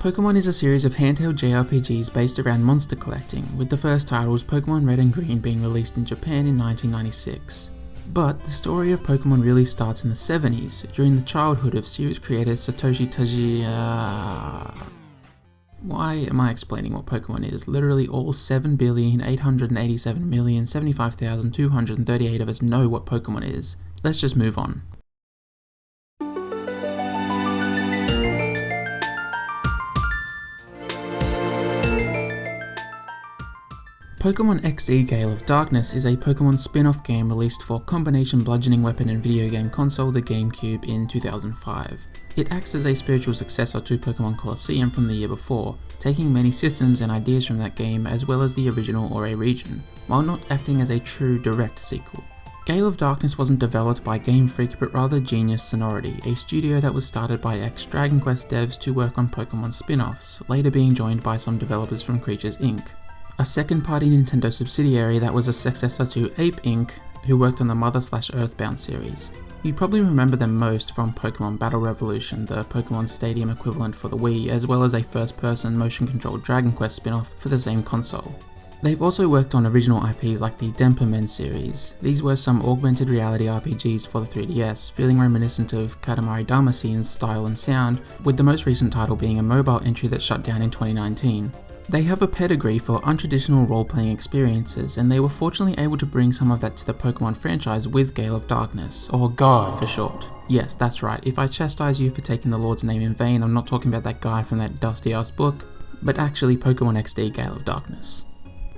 Pokémon is a series of handheld JRPGs based around monster collecting, with the first titles Pokémon Red and Green being released in Japan in 1996. But the story of Pokémon really starts in the 70s, during the childhood of series creator Satoshi Tajiri. Why am I explaining what Pokémon is? Literally all 7,887,075,238 of us know what Pokémon is. Let's just move on. Pokémon XE Gale of Darkness is a Pokémon spin-off game released for combination bludgeoning weapon and video game console, the GameCube, in 2005. It acts as a spiritual successor to Pokémon Colosseum from the year before, taking many systems and ideas from that game as well as the original or a region, while not acting as a true direct sequel. Gale of Darkness wasn't developed by Game Freak but rather Genius Sonority, a studio that was started by ex-Dragon Quest devs to work on Pokémon spin-offs, later being joined by some developers from Creatures Inc., a second-party Nintendo subsidiary that was a successor to Ape Inc., who worked on the Mother/Earthbound series. You probably remember them most from Pokémon Battle Revolution, the Pokémon Stadium equivalent for the Wii, as well as a first-person motion-controlled Dragon Quest spin-off for the same console. They've also worked on original IPs like the Denpa Men series. These were some augmented reality RPGs for the 3DS, feeling reminiscent of Katamari Damacy's style and sound, with the most recent title being a mobile entry that shut down in 2019. They have a pedigree for untraditional role-playing experiences, and they were fortunately able to bring some of that to the Pokémon franchise with Gale of Darkness, or GOD for short. Yes, that's right, if I chastise you for taking the Lord's name in vain, I'm not talking about that guy from that dusty-ass book, but actually Pokémon XD Gale of Darkness.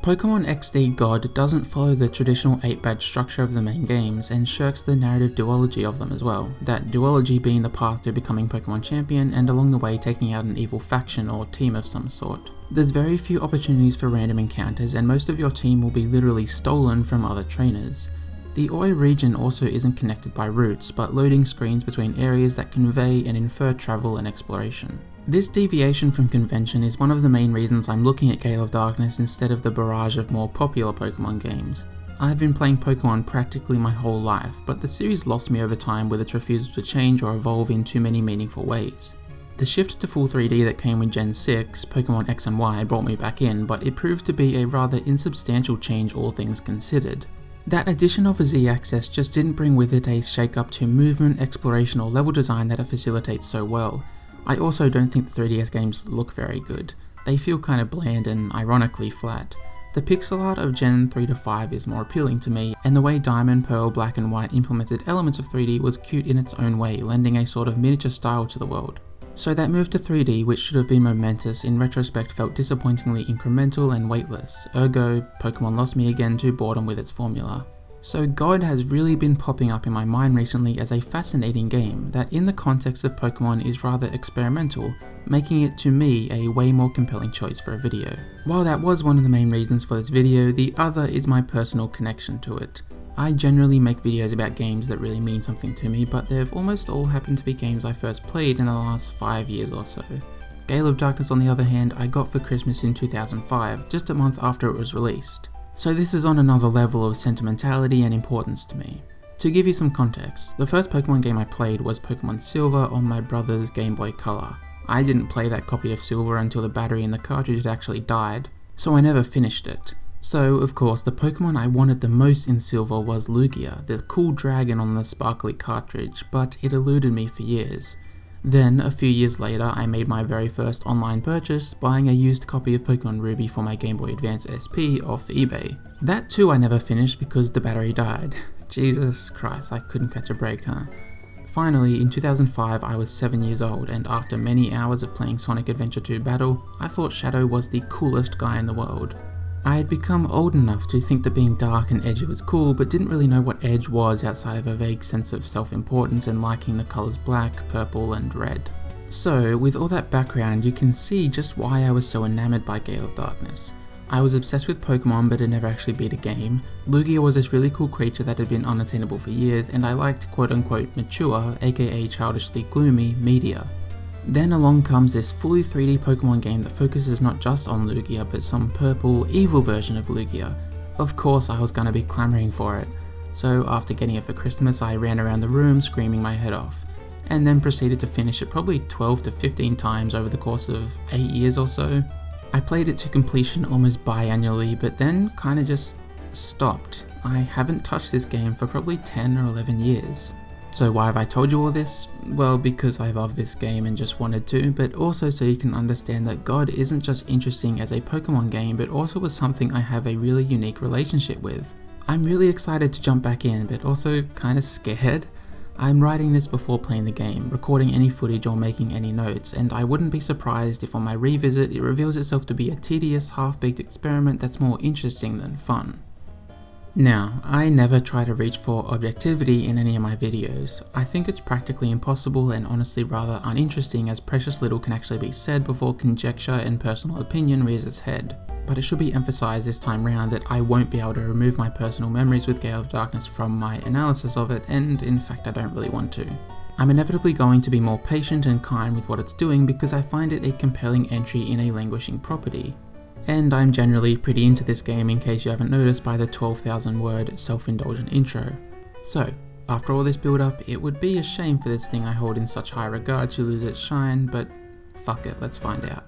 Pokémon XD GOD doesn't follow the traditional 8-badge structure of the main games, and shirks the narrative duology of them as well, that duology being the path to becoming Pokémon champion and along the way taking out an evil faction or team of some sort. There's very few opportunities for random encounters, and most of your team will be literally stolen from other trainers. The Oi region also isn't connected by routes, but loading screens between areas that convey and infer travel and exploration. This deviation from convention is one of the main reasons I'm looking at Gale of Darkness instead of the barrage of more popular Pokémon games. I've been playing Pokémon practically my whole life, but the series lost me over time with its refusal to change or evolve in too many meaningful ways. The shift to full 3D that came with Gen 6, Pokémon X and Y, brought me back in, but it proved to be a rather insubstantial change all things considered. That addition of a Z-axis just didn't bring with it a shake-up to movement, exploration or level design that it facilitates so well. I also don't think the 3DS games look very good. They feel kinda bland and ironically flat. The pixel art of Gen 3 to 5 is more appealing to me, and the way Diamond, Pearl, Black and White implemented elements of 3D was cute in its own way, lending a sort of miniature style to the world. So that move to 3D, which should have been momentous, in retrospect felt disappointingly incremental and weightless, ergo, Pokémon lost me again to boredom with its formula. So GOD has really been popping up in my mind recently as a fascinating game that in the context of Pokémon is rather experimental, making it to me a way more compelling choice for a video. While that was one of the main reasons for this video, the other is my personal connection to it. I generally make videos about games that really mean something to me, but they've almost all happened to be games I first played in the last 5 years or so. Gale of Darkness on the other hand I got for Christmas in 2005, just a month after it was released. So this is on another level of sentimentality and importance to me. To give you some context, the first Pokemon game I played was Pokemon Silver on my brother's Game Boy Color. I didn't play that copy of Silver until the battery in the cartridge had actually died, so I never finished it. So, of course, the Pokemon I wanted the most in Silver was Lugia, the cool dragon on the sparkly cartridge, but it eluded me for years. Then, a few years later, I made my very first online purchase, buying a used copy of Pokemon Ruby for my Game Boy Advance SP off eBay. That too I never finished because the battery died. Jesus Christ, I couldn't catch a break, huh? Finally, in 2005 I was 7 years old, and after many hours of playing Sonic Adventure 2 Battle, I thought Shadow was the coolest guy in the world. I had become old enough to think that being dark and edgy was cool, but didn't really know what edge was outside of a vague sense of self-importance and liking the colours black, purple and red. So, with all that background, you can see just why I was so enamoured by Gale of Darkness. I was obsessed with Pokemon but had never actually beat a game. Lugia was this really cool creature that had been unattainable for years, and I liked quote-unquote mature, aka childishly gloomy, media. Then along comes this fully 3D Pokemon game that focuses not just on Lugia, but some purple, evil version of Lugia. Of course I was gonna be clamouring for it, so after getting it for Christmas I ran around the room screaming my head off. and then proceeded to finish it probably 12 to 15 times over the course of 8 years or so. I played it to completion almost biannually, but then kinda just stopped. I haven't touched this game for probably 10 or 11 years. So why have I told you all this? Well, because I love this game and just wanted to, but also so you can understand that God isn't just interesting as a Pokemon game, but also as something I have a really unique relationship with. I'm really excited to jump back in, but also kinda scared. I'm writing this before playing the game, recording any footage or making any notes, and I wouldn't be surprised if on my revisit it reveals itself to be a tedious, half-baked experiment that's more interesting than fun. Now, I never try to reach for objectivity in any of my videos. I think it's practically impossible and honestly rather uninteresting, as precious little can actually be said before conjecture and personal opinion rears its head. But it should be emphasised this time round that I won't be able to remove my personal memories with Gale of Darkness from my analysis of it, and in fact I don't really want to. I'm inevitably going to be more patient and kind with what it's doing because I find it a compelling entry in a languishing property. And I'm generally pretty into this game, in case you haven't noticed by the 12,000 word self-indulgent intro. So, after all this build up, it would be a shame for this thing I hold in such high regard to lose its shine, but fuck it, let's find out.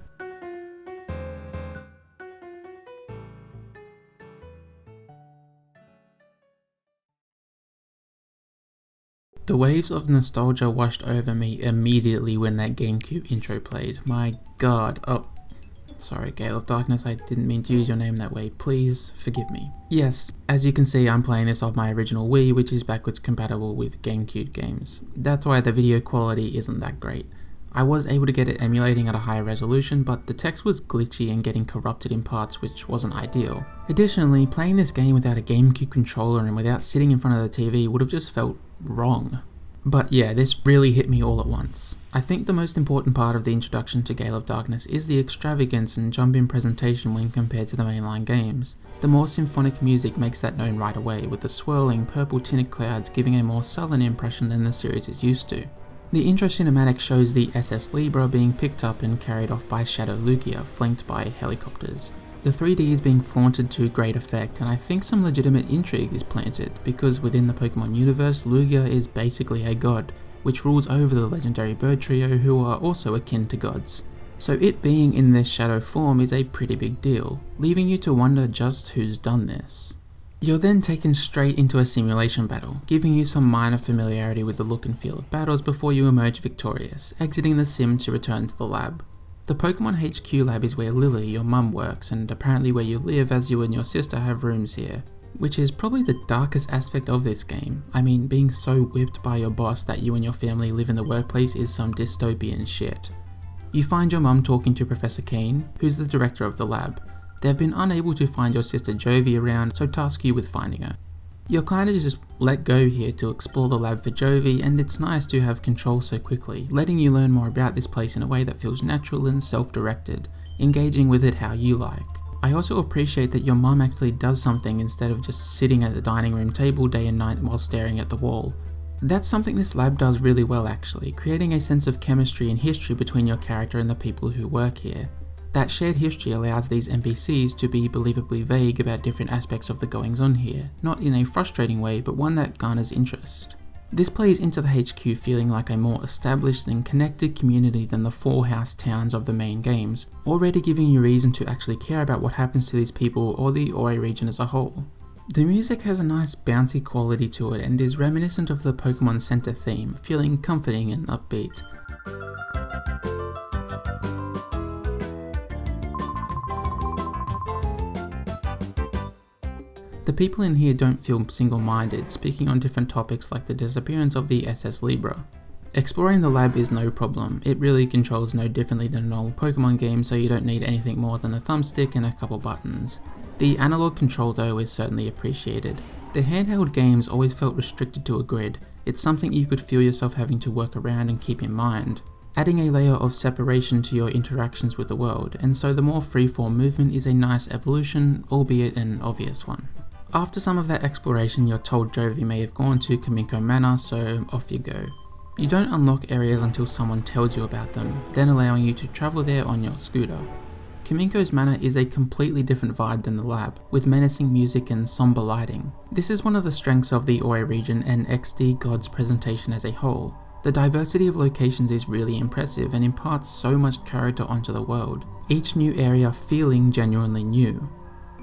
The waves of nostalgia washed over me immediately when that GameCube intro played. My god, sorry, Gale of Darkness, I didn't mean to use your name that way, please forgive me. Yes, as you can see, I'm playing this off my original Wii, which is backwards compatible with GameCube games. That's why the video quality isn't that great. I was able to get it emulating at a higher resolution, but the text was glitchy and getting corrupted in parts, which wasn't ideal. Additionally, playing this game without a GameCube controller and without sitting in front of the TV would have just felt wrong. But yeah, this really hit me all at once. I think the most important part of the introduction to Gale of Darkness is the extravagance and jump-in presentation when compared to the mainline games. The more symphonic music makes that known right away, with the swirling purple tinted clouds giving a more southern impression than the series is used to. The intro cinematic shows the SS Libra being picked up and carried off by Shadow Lugia, flanked by helicopters. The 3D is being flaunted to great effect, and I think some legitimate intrigue is planted, because within the Pokemon universe, Lugia is basically a god, which rules over the legendary bird trio who are also akin to gods. So it being in this shadow form is a pretty big deal, leaving you to wonder just who's done this. You're then taken straight into a simulation battle, giving you some minor familiarity with the look and feel of battles before you emerge victorious, exiting the sim to return to the lab. The Pokemon HQ lab is where Lily, your mum, works, and apparently where you live, as you and your sister have rooms here. Which is probably the darkest aspect of this game. I mean, being so whipped by your boss that you and your family live in the workplace is some dystopian shit. You find your mum talking to Professor Kane, who's the director of the lab. They've been unable to find your sister Jovi around, so task you with finding her. You're kinda just let go here to explore the lab for Jovi, and it's nice to have control so quickly, letting you learn more about this place in a way that feels natural and self-directed, engaging with it how you like. I also appreciate that your mum actually does something instead of just sitting at the dining room table day and night while staring at the wall. That's something this lab does really well actually, creating a sense of chemistry and history between your character and the people who work here. That shared history allows these NPCs to be believably vague about different aspects of the goings on here, not in a frustrating way, but one that garners interest. This plays into the HQ feeling like a more established and connected community than the 4 house towns of the main games, already giving you reason to actually care about what happens to these people or the Ori region as a whole. The music has a nice bouncy quality to it and is reminiscent of the Pokemon Center theme, feeling comforting and upbeat. The people in here don't feel single-minded, speaking on different topics like the disappearance of the SS Libra. Exploring the lab is no problem, it really controls no differently than a normal Pokemon game, so you don't need anything more than a thumbstick and a couple buttons. The analog control though is certainly appreciated. The handheld games always felt restricted to a grid. It's something you could feel yourself having to work around and keep in mind, adding a layer of separation to your interactions with the world, and so the more freeform movement is a nice evolution, albeit an obvious one. After some of that exploration, you're told Jovi may have gone to Kamiko Manor, so off you go. You don't unlock areas until someone tells you about them, then allowing you to travel there on your scooter. Kamiko's Manor is a completely different vibe than the lab, with menacing music and somber lighting. This is one of the strengths of the Ori region and XD God's presentation as a whole. The diversity of locations is really impressive and imparts so much character onto the world, each new area feeling genuinely new.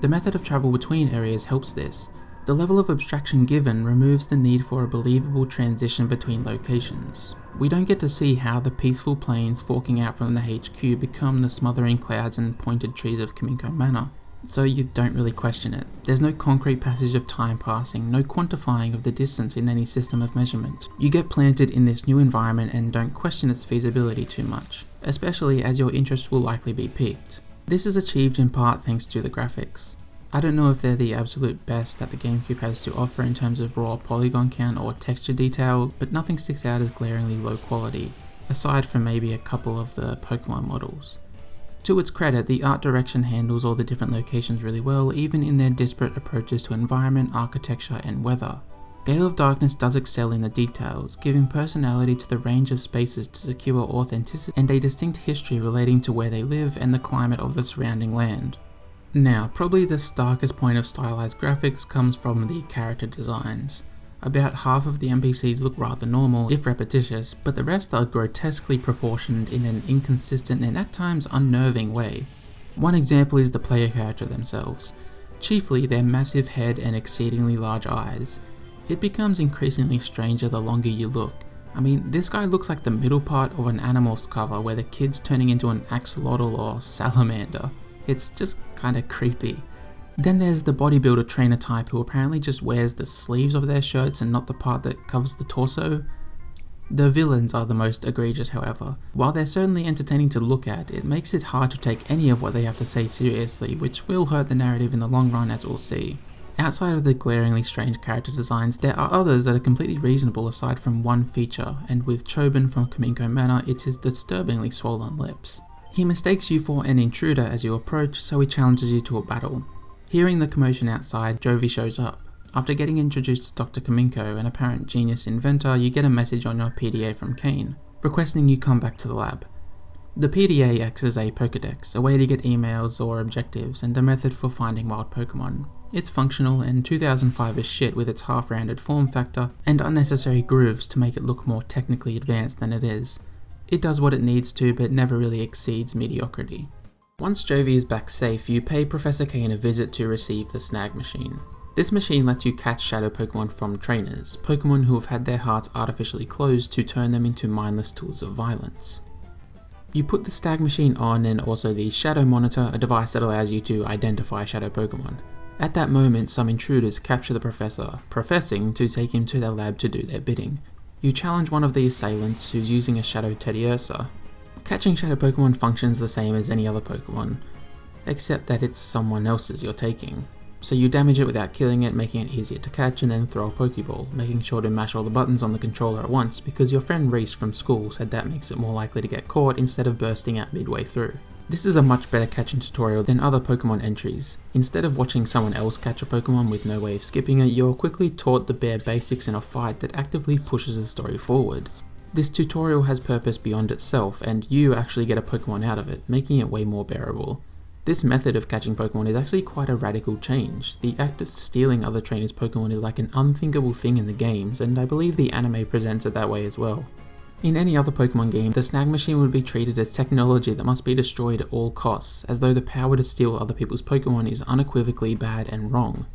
The method of travel between areas helps this. The level of abstraction given removes the need for a believable transition between locations. We don't get to see how the peaceful plains forking out from the HQ become the smothering clouds and pointed trees of Kamiko Manor, so you don't really question it. There's no concrete passage of time passing, no quantifying of the distance in any system of measurement. You get planted in this new environment and don't question its feasibility too much, especially as your interest will likely be piqued. This is achieved in part thanks to the graphics. I don't know if they're the absolute best that the GameCube has to offer in terms of raw polygon count or texture detail, but nothing sticks out as glaringly low quality, aside from maybe a couple of the Pokemon models. To its credit, the art direction handles all the different locations really well, even in their disparate approaches to environment, architecture, and weather. Gale of Darkness does excel in the details, giving personality to the range of spaces to secure authenticity and a distinct history relating to where they live and the climate of the surrounding land. Now, probably the starkest point of stylized graphics comes from the character designs. About half of the NPCs look rather normal, if repetitious, but the rest are grotesquely proportioned in an inconsistent and at times unnerving way. One example is the player character themselves, chiefly their massive head and exceedingly large eyes. It becomes increasingly stranger the longer you look. I mean, this guy looks like the middle part of an Animals cover where the kid's turning into an axolotl or salamander. It's just kinda creepy. Then there's the bodybuilder trainer type who apparently just wears the sleeves of their shirts and not the part that covers the torso. The villains are the most egregious, however. While they're certainly entertaining to look at, it makes it hard to take any of what they have to say seriously, which will hurt the narrative in the long run, as we'll see. Outside of the glaringly strange character designs, there are others that are completely reasonable aside from one feature, and with Chobin from Kamiko Manor, it's his disturbingly swollen lips. He mistakes you for an intruder as you approach, so he challenges you to a battle. Hearing the commotion outside, Jovi shows up. After getting introduced to Dr. Kamiko, an apparent genius inventor, you get a message on your PDA from Krane, requesting you come back to the lab. The PDA acts as a Pokédex, a way to get emails or objectives, and a method for finding wild Pokémon. It's functional, and 2005 is shit with its half-rounded form factor and unnecessary grooves to make it look more technically advanced than it is. It does what it needs to, but never really exceeds mediocrity. Once Jovi is back safe, you pay Professor Krane a visit to receive the Snag Machine. This machine lets you catch shadow Pokemon from trainers, Pokemon who have had their hearts artificially closed to turn them into mindless tools of violence. You put the Snag Machine on and also the Shadow Monitor, a device that allows you to identify shadow Pokemon. At that moment, some intruders capture the professor, professing to take him to their lab to do their bidding. You challenge one of the assailants who's using a Shadow Teddiursa. Catching shadow Pokemon functions the same as any other Pokemon, except that it's someone else's you're taking. So you damage it without killing it, making it easier to catch, and then throw a Pokeball, making sure to mash all the buttons on the controller at once because your friend Reese from school said that makes it more likely to get caught instead of bursting out midway through. This is a much better catching tutorial than other Pokemon entries. Instead of watching someone else catch a Pokemon with no way of skipping it, you're quickly taught the bare basics in a fight that actively pushes the story forward. This tutorial has purpose beyond itself, and you actually get a Pokemon out of it, making it way more bearable. This method of catching Pokemon is actually quite a radical change. The act of stealing other trainers' Pokemon is like an unthinkable thing in the games, and I believe the anime presents it that way as well. In any other Pokemon game, the Snag Machine would be treated as technology that must be destroyed at all costs, as though the power to steal other people's Pokemon is unequivocally bad and wrong.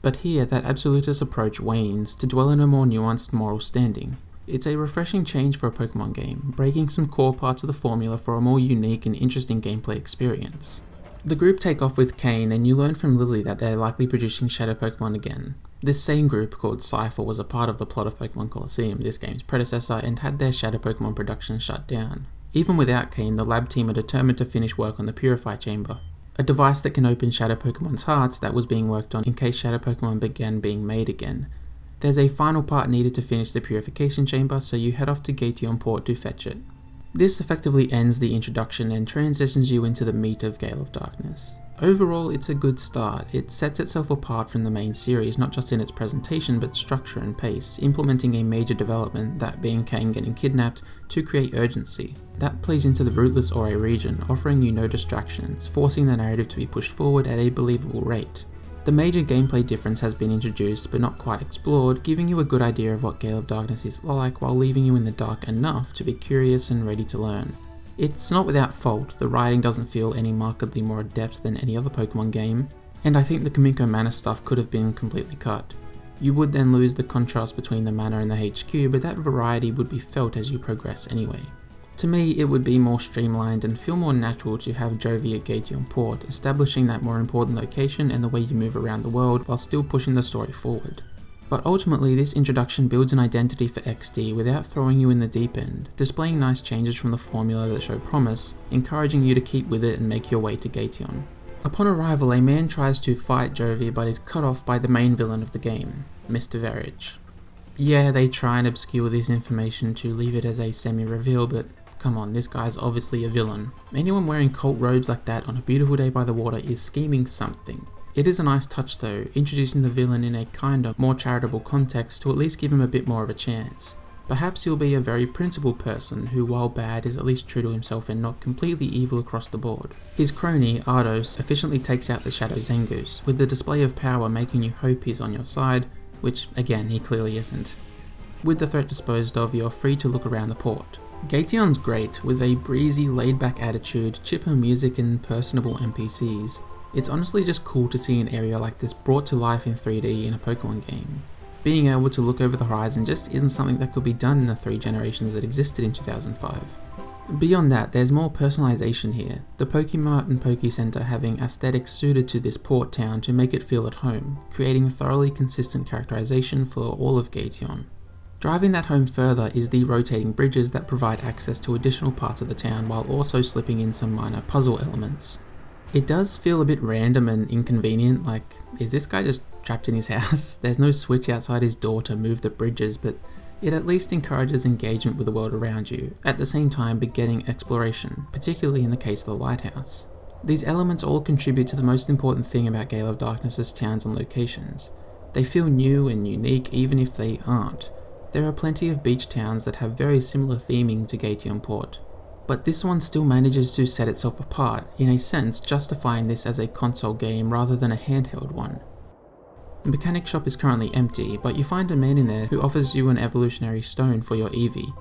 But here, that absolutist approach wanes to dwell in a more nuanced moral standing. It's a refreshing change for a Pokemon game, breaking some core parts of the formula for a more unique and interesting gameplay experience. The group take off with Krane, and you learn from Lily that they're likely producing shadow Pokemon again. This same group, called Cipher, was a part of the plot of Pokemon Colosseum, this game's predecessor, and had their shadow Pokemon production shut down. Even without Krane, the lab team are determined to finish work on the Purify Chamber, a device that can open shadow Pokemon's hearts that was being worked on in case shadow Pokemon began being made again. There's a final part needed to finish the Purification Chamber, so you head off to Gateon Port to fetch it. This effectively ends the introduction and transitions you into the meat of Gale of Darkness. Overall, it's a good start. It sets itself apart from the main series, not just in its presentation, but structure and pace, implementing a major development, that being Krane getting kidnapped, to create urgency. That plays into the rootless Ore region, offering you no distractions, forcing the narrative to be pushed forward at a believable rate. The major gameplay difference has been introduced but not quite explored, giving you a good idea of what Gale of Darkness is like while leaving you in the dark enough to be curious and ready to learn. It's not without fault, the writing doesn't feel any markedly more adept than any other Pokemon game, and I think the Kamiko mana stuff could have been completely cut. You would then lose the contrast between the mana and the HQ, but that variety would be felt as you progress anyway. To me, it would be more streamlined and feel more natural to have Jovi at Gateon Port, establishing that more important location and the way you move around the world while still pushing the story forward. But ultimately, this introduction builds an identity for XD without throwing you in the deep end, displaying nice changes from the formula that show promise, encouraging you to keep with it and make your way to Gateon. Upon arrival, a man tries to fight Jovi but is cut off by the main villain of the game, Mr. Verage. Yeah, they try and obscure this information to leave it as a semi-reveal, but come on, this guy's obviously a villain. Anyone wearing cult robes like that on a beautiful day by the water is scheming something. It is a nice touch though, introducing the villain in a kind of more charitable context to at least give him a bit more of a chance. Perhaps he'll be a very principled person who, while bad, is at least true to himself and not completely evil across the board. His crony, Ardos, efficiently takes out the Shadow Zangoose, with the display of power making you hope he's on your side, which again he clearly isn't. With the threat disposed of, you're free to look around the port. Gateon's great, with a breezy, laid-back attitude, chipper music and personable NPCs. It's honestly just cool to see an area like this brought to life in 3D in a Pokemon game. Being able to look over the horizon just isn't something that could be done in the 3 generations that existed in 2005. Beyond that, there's more personalization here, the Pokemart and Pokecenter having aesthetics suited to this port town to make it feel at home, creating a thoroughly consistent characterization for all of Gateon. Driving that home further is the rotating bridges that provide access to additional parts of the town while also slipping in some minor puzzle elements. It does feel a bit random and inconvenient, like, is this guy just trapped in his house? There's no switch outside his door to move the bridges, but it at least encourages engagement with the world around you, at the same time begetting exploration, particularly in the case of the lighthouse. These elements all contribute to the most important thing about Gale of Darkness's towns and locations. They feel new and unique even if they aren't. There are plenty of beach towns that have very similar theming to Gateon Port, but this one still manages to set itself apart, in a sense justifying this as a console game rather than a handheld one. The mechanic shop is currently empty, but you find a man in there who offers you an evolutionary stone for your Eevee.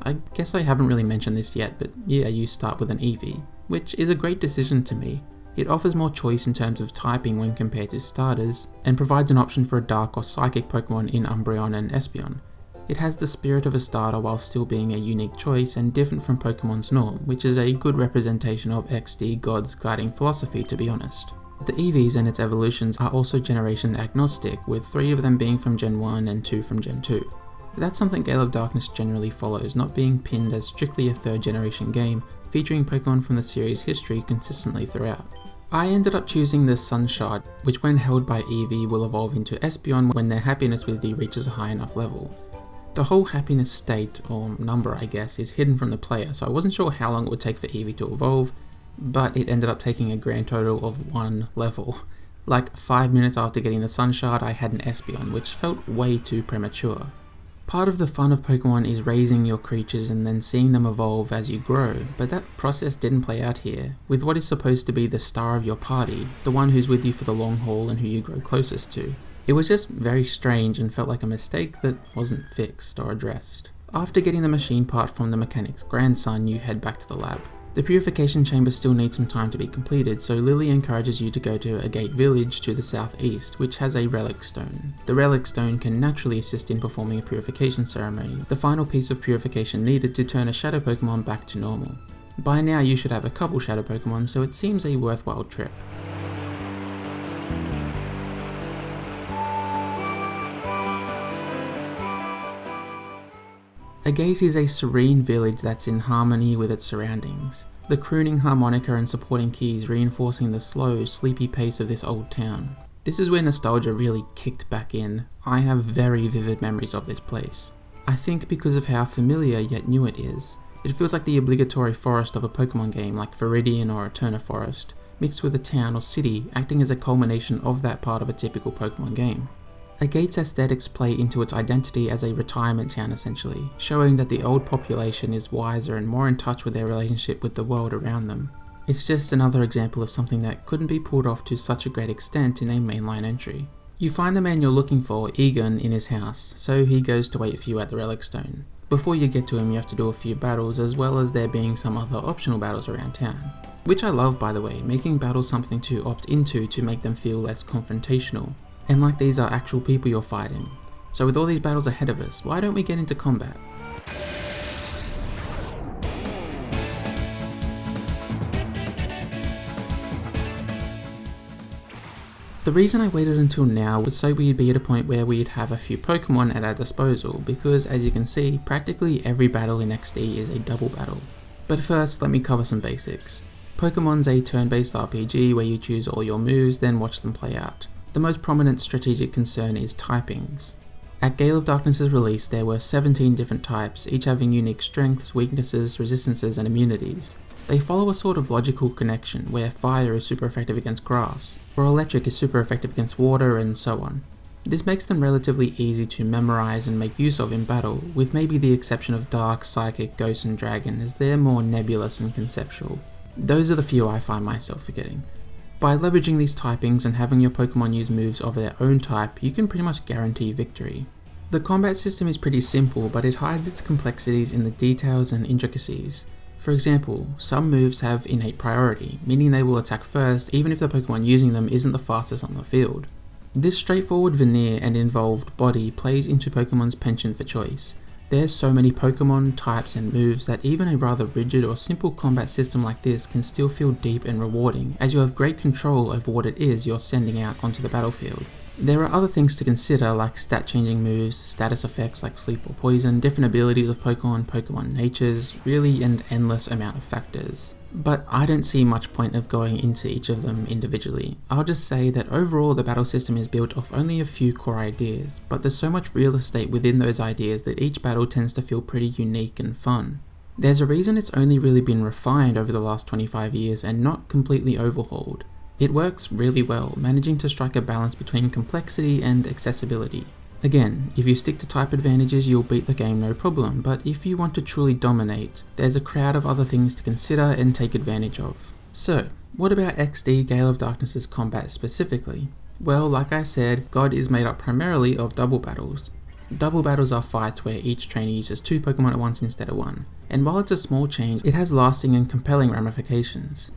I guess I haven't really mentioned this yet, but yeah, you start with an Eevee, which is a great decision to me. It offers more choice in terms of typing when compared to starters, and provides an option for a dark or psychic Pokemon in Umbreon and Espeon. It has the spirit of a starter while still being a unique choice and different from Pokemon's norm, which is a good representation of XD God's guiding philosophy, to be honest. The Eevees and its evolutions are also generation agnostic, with 3 of them being from Gen 1 and 2 from Gen 2. That's something Gale of Darkness generally follows, not being pinned as strictly a 3rd generation game, featuring Pokemon from the series' history consistently throughout. I ended up choosing the Sun Shard, which when held by Eevee will evolve into Espeon when their happiness with thee reaches a high enough level. The whole happiness state, or number I guess, is hidden from the player, so I wasn't sure how long it would take for Eevee to evolve, but it ended up taking a grand total of 1 level. Like 5 minutes after getting the Sun Shard, I had an Espeon, which felt way too premature. Part of the fun of Pokemon is raising your creatures and then seeing them evolve as you grow, but that process didn't play out here, with what is supposed to be the star of your party, the one who's with you for the long haul and who you grow closest to. It was just very strange and felt like a mistake that wasn't fixed or addressed. After getting the machine part from the mechanic's grandson, you head back to the lab. The purification chamber still needs some time to be completed, so Lily encourages you to go to Agate Village to the southeast, which has a relic stone. The relic stone can naturally assist in performing a purification ceremony, the final piece of purification needed to turn a shadow Pokemon back to normal. By now you should have a couple shadow Pokemon, so it seems a worthwhile trip. Agate is a serene village that's in harmony with its surroundings, the crooning harmonica and supporting keys reinforcing the slow, sleepy pace of this old town. This is where nostalgia really kicked back in. I have very vivid memories of this place. I think because of how familiar yet new it is. It feels like the obligatory forest of a Pokemon game like Viridian or Eterna Forest, mixed with a town or city acting as a culmination of that part of a typical Pokemon game. Agate's aesthetics play into its identity as a retirement town essentially, showing that the old population is wiser and more in touch with their relationship with the world around them. It's just another example of something that couldn't be pulled off to such a great extent in a mainline entry. You find the man you're looking for, Egon, in his house, so he goes to wait for you at the Relic Stone. Before you get to him, you have to do a few battles, as well as there being some other optional battles around town. Which I love, by the way, making battles something to opt into to make them feel less confrontational, and like these are actual people you're fighting. So with all these battles ahead of us, why don't we get into combat? The reason I waited until now was so we'd be at a point where we'd have a few Pokemon at our disposal, because as you can see, practically every battle in XD is a double battle. But first, let me cover some basics. Pokemon's a turn-based RPG where you choose all your moves, then watch them play out. The most prominent strategic concern is typings. At Gale of Darkness's release, there were 17 different types, each having unique strengths, weaknesses, resistances, and immunities. They follow a sort of logical connection, where fire is super effective against grass, or electric is super effective against water, and so on. This makes them relatively easy to memorize and make use of in battle, with maybe the exception of Dark, Psychic, Ghost, and Dragon, as they're more nebulous and conceptual. Those are the few I find myself forgetting. By leveraging these typings and having your Pokemon use moves of their own type, you can pretty much guarantee victory. The combat system is pretty simple, but it hides its complexities in the details and intricacies. For example, some moves have innate priority, meaning they will attack first even if the Pokemon using them isn't the fastest on the field. This straightforward veneer and involved body plays into Pokemon's penchant for choice. There's so many Pokemon, types, and moves that even a rather rigid or simple combat system like this can still feel deep and rewarding, as you have great control over what it is you're sending out onto the battlefield. There are other things to consider, like stat changing moves, status effects like sleep or poison, different abilities of Pokemon natures, really an endless amount of factors. But I don't see much point of going into each of them individually. I'll just say that overall the battle system is built off only a few core ideas, but there's so much real estate within those ideas that each battle tends to feel pretty unique and fun. There's a reason it's only really been refined over the last 25 years and not completely overhauled. It works really well, managing to strike a balance between complexity and accessibility. Again, if you stick to type advantages, you'll beat the game no problem, but if you want to truly dominate, there's a crowd of other things to consider and take advantage of. So, what about XD Gale of Darkness's combat specifically? Well, like I said, God is made up primarily of double battles. Double battles are fights where each trainer uses 2 Pokemon at once instead of 1, and while it's a small change, it has lasting and compelling ramifications.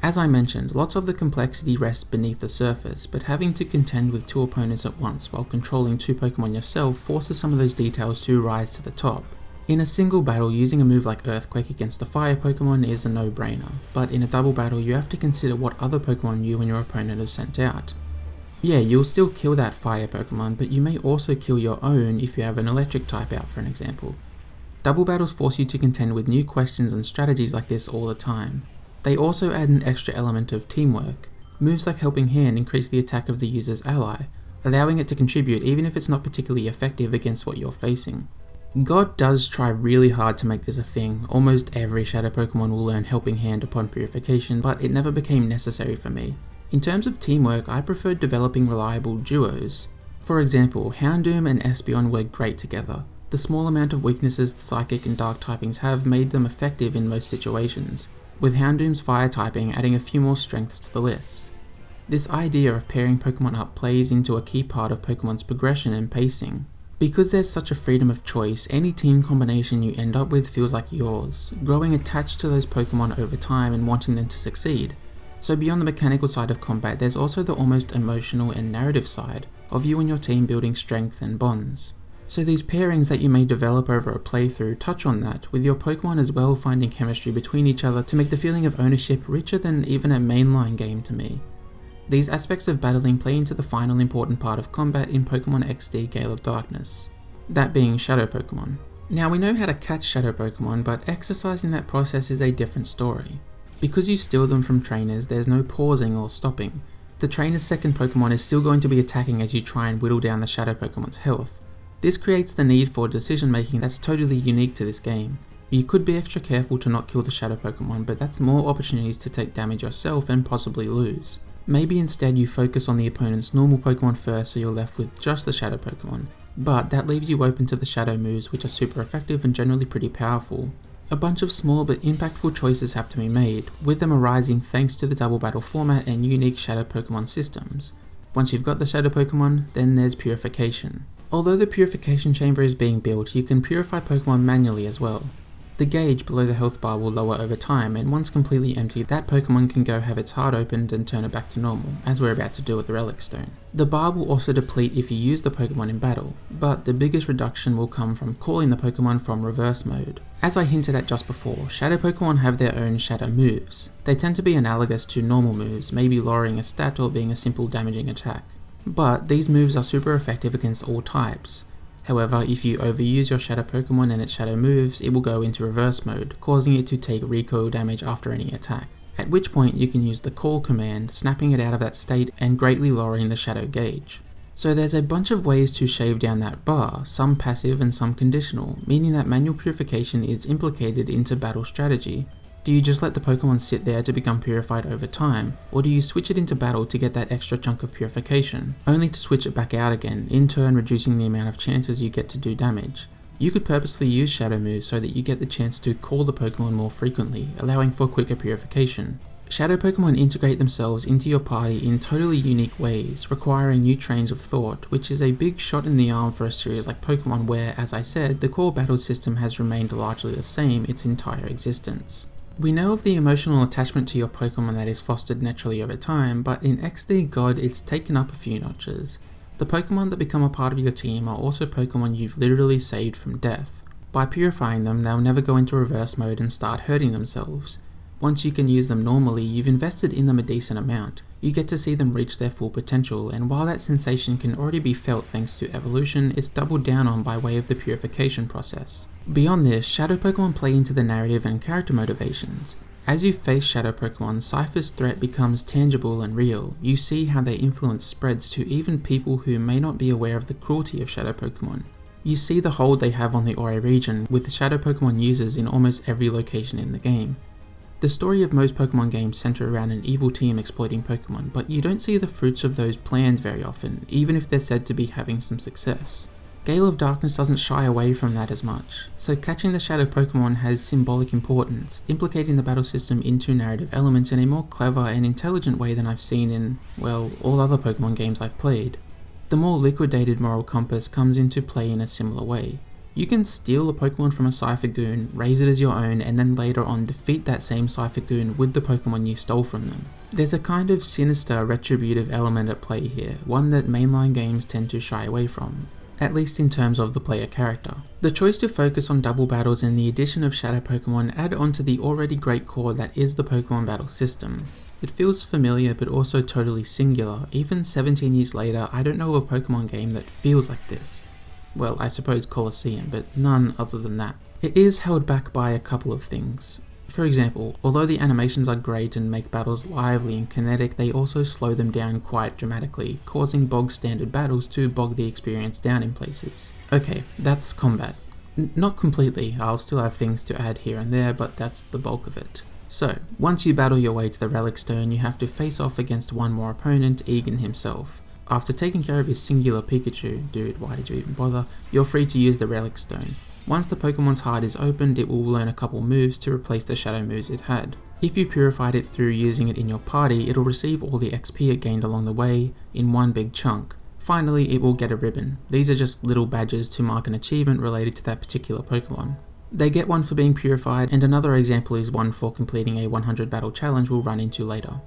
As I mentioned, lots of the complexity rests beneath the surface, but having to contend with 2 opponents at once while controlling 2 Pokemon yourself forces some of those details to rise to the top. In a single battle, using a move like Earthquake against a fire Pokemon is a no-brainer, but in a double battle you have to consider what other Pokemon you and your opponent have sent out. Yeah, you'll still kill that fire Pokemon, but you may also kill your own if you have an electric type out, for an example. Double battles force you to contend with new questions and strategies like this all the time. They also add an extra element of teamwork. Moves like Helping Hand increase the attack of the user's ally, allowing it to contribute even if it's not particularly effective against what you're facing. God does try really hard to make this a thing. Almost every Shadow Pokemon will learn Helping Hand upon purification, but it never became necessary for me. In terms of teamwork, I preferred developing reliable duos. For example, Houndoom and Espeon work great together. The small amount of weaknesses the Psychic and Dark typings have made them effective in most situations, with Houndoom's fire typing adding a few more strengths to the list. This idea of pairing Pokemon up plays into a key part of Pokemon's progression and pacing. Because there's such a freedom of choice, any team combination you end up with feels like yours, growing attached to those Pokemon over time and wanting them to succeed. So beyond the mechanical side of combat, there's also the almost emotional and narrative side of you and your team building strength and bonds. So these pairings that you may develop over a playthrough touch on that, with your Pokemon as well finding chemistry between each other to make the feeling of ownership richer than even a mainline game to me. These aspects of battling play into the final important part of combat in Pokemon XD Gale of Darkness, that being Shadow Pokemon. Now we know how to catch Shadow Pokemon, but exercising that process is a different story. Because you steal them from trainers, there's no pausing or stopping. The trainer's second Pokemon is still going to be attacking as you try and whittle down the Shadow Pokemon's health. This creates the need for decision making that's totally unique to this game. You could be extra careful to not kill the Shadow Pokemon, but that's more opportunities to take damage yourself and possibly lose. Maybe instead you focus on the opponent's normal Pokemon first so you're left with just the Shadow Pokemon, but that leaves you open to the Shadow moves, which are super effective and generally pretty powerful. A bunch of small but impactful choices have to be made, with them arising thanks to the double battle format and unique shadow Pokemon systems. Once you've got the shadow Pokemon, then there's purification. Although the purification chamber is being built, you can purify Pokemon manually as well. The gauge below the health bar will lower over time, and once completely empty, that Pokemon can go have its heart opened and turn it back to normal, as we're about to do with the Relic Stone. The bar will also deplete if you use the Pokemon in battle, but the biggest reduction will come from calling the Pokemon from reverse mode. As I hinted at just before, Shadow Pokemon have their own Shadow moves. They tend to be analogous to normal moves, maybe lowering a stat or being a simple damaging attack. But these moves are super effective against all types. However, if you overuse your Shadow Pokemon and its Shadow moves, it will go into reverse mode, causing it to take recoil damage after any attack. At which point you can use the call command, snapping it out of that state and greatly lowering the Shadow gauge. So there's a bunch of ways to shave down that bar, some passive and some conditional, meaning that manual purification is implicated into battle strategy. Do you just let the Pokemon sit there to become purified over time, or do you switch it into battle to get that extra chunk of purification, only to switch it back out again, in turn reducing the amount of chances you get to do damage? You could purposely use Shadow moves so that you get the chance to call the Pokemon more frequently, allowing for quicker purification. Shadow Pokemon integrate themselves into your party in totally unique ways, requiring new trains of thought, which is a big shot in the arm for a series like Pokemon where, as I said, the core battle system has remained largely the same its entire existence. We know of the emotional attachment to your Pokemon that is fostered naturally over time, but in XD God it's taken up a few notches. The Pokemon that become a part of your team are also Pokemon you've literally saved from death. By purifying them, they'll never go into reverse mode and start hurting themselves. Once you can use them normally, you've invested in them a decent amount. You get to see them reach their full potential, and while that sensation can already be felt thanks to evolution, it's doubled down on by way of the purification process. Beyond this, Shadow Pokemon play into the narrative and character motivations. As you face Shadow Pokemon, Cipher's threat becomes tangible and real. You see how their influence spreads to even people who may not be aware of the cruelty of Shadow Pokemon. You see the hold they have on the Ori region, with Shadow Pokemon users in almost every location in the game. The story of most Pokemon games center around an evil team exploiting Pokemon, but you don't see the fruits of those plans very often, even if they're said to be having some success. Gale of Darkness doesn't shy away from that as much, so catching the Shadow Pokemon has symbolic importance, implicating the battle system into narrative elements in a more clever and intelligent way than I've seen in, well, all other Pokemon games I've played. The more liquidated moral compass comes into play in a similar way. You can steal a Pokemon from a Cipher Goon, raise it as your own, and then later on defeat that same Cipher Goon with the Pokemon you stole from them. There's a kind of sinister retributive element at play here, one that mainline games tend to shy away from, at least in terms of the player character. The choice to focus on double battles and the addition of Shadow Pokemon add on to the already great core that is the Pokemon battle system. It feels familiar but also totally singular. Even 17 years later, I don't know of a Pokemon game that feels like this. Well, I suppose Colosseum, but none other than that. It is held back by a couple of things. For example, although the animations are great and make battles lively and kinetic, they also slow them down quite dramatically, causing bog standard battles to bog the experience down in places. Okay, that's combat. Not completely, I'll still have things to add here and there, but that's the bulk of it. So, once you battle your way to the Relic Stone, you have to face off against one more opponent, Egan himself. After taking care of his singular Pikachu, dude, why did you even bother, you're free to use the Relic Stone. Once the Pokemon's heart is opened, it will learn a couple moves to replace the Shadow moves it had. If you purified it through using it in your party, it'll receive all the XP it gained along the way in one big chunk. Finally, it will get a ribbon. These are just little badges to mark an achievement related to that particular Pokemon. They get one for being purified, and another example is one for completing a 100 battle challenge we'll run into later.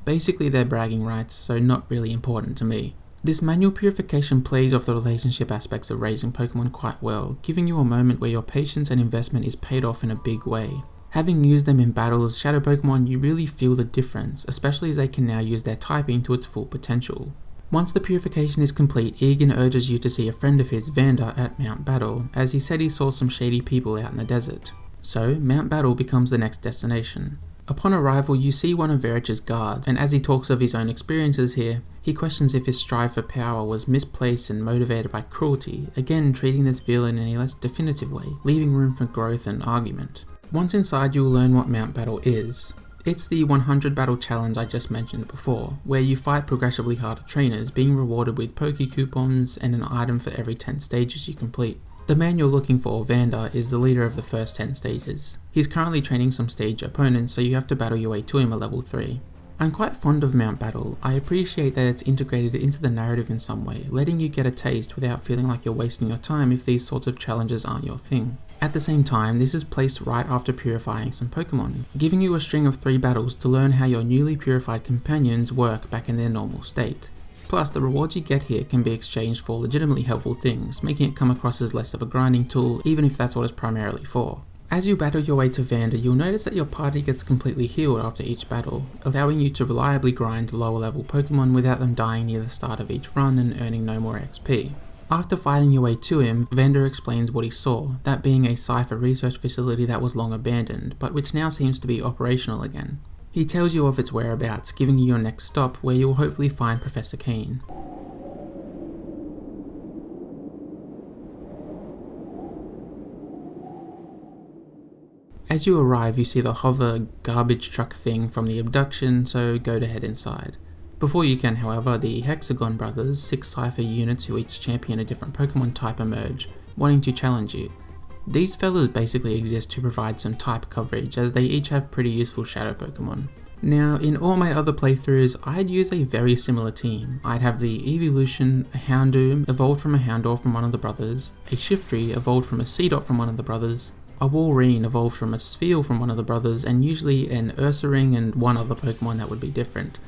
Basically they're bragging rights, so not really important to me. This manual purification plays off the relationship aspects of raising Pokemon quite well, giving you a moment where your patience and investment is paid off in a big way. Having used them in battles, Shadow Pokemon, you really feel the difference, especially as they can now use their typing to its full potential. Once the purification is complete, Egan urges you to see a friend of his, Vander, at Mount Battle, as he said he saw some shady people out in the desert. So, Mount Battle becomes the next destination. Upon arrival, you see one of Verich's guards, and as he talks of his own experiences here, he questions if his strive for power was misplaced and motivated by cruelty, again treating this villain in a less definitive way, leaving room for growth and argument. Once inside, you'll learn what Mount Battle is. It's the 100 battle challenge I just mentioned before, where you fight progressively harder trainers, being rewarded with Poke coupons and an item for every 10 stages you complete. The man you're looking for, Vander, is the leader of the first 10 stages. He's currently training some stage opponents, so you have to battle your way to him at level 3. I'm quite fond of Mount Battle. I appreciate that it's integrated into the narrative in some way, letting you get a taste without feeling like you're wasting your time if these sorts of challenges aren't your thing. At the same time, this is placed right after purifying some Pokemon, giving you a string of 3 battles to learn how your newly purified companions work back in their normal state. Plus, the rewards you get here can be exchanged for legitimately helpful things, making it come across as less of a grinding tool, even if that's what it's primarily for. As you battle your way to Vander, you'll notice that your party gets completely healed after each battle, allowing you to reliably grind lower level Pokemon without them dying near the start of each run and earning no more XP. After fighting your way to him, Vander explains what he saw, that being a Cipher research facility that was long abandoned, but which now seems to be operational again. He tells you of its whereabouts, giving you your next stop, where you will hopefully find Professor Krane. As you arrive, you see the hover garbage truck thing from the abduction, so go to head inside. Before you can, however, the Hexagon brothers, 6 Cipher units who each champion a different Pokemon type, emerge, wanting to challenge you. These fellas basically exist to provide some type coverage, as they each have pretty useful shadow Pokemon. Now, in all my other playthroughs, I'd use a very similar team. I'd have the Evolution, a Houndoom, evolved from a Houndour from one of the brothers, a Shiftry, evolved from a Seedot from one of the brothers, a Walrein, evolved from a Spheal from one of the brothers, and usually an Ursaring and one other Pokemon that would be different.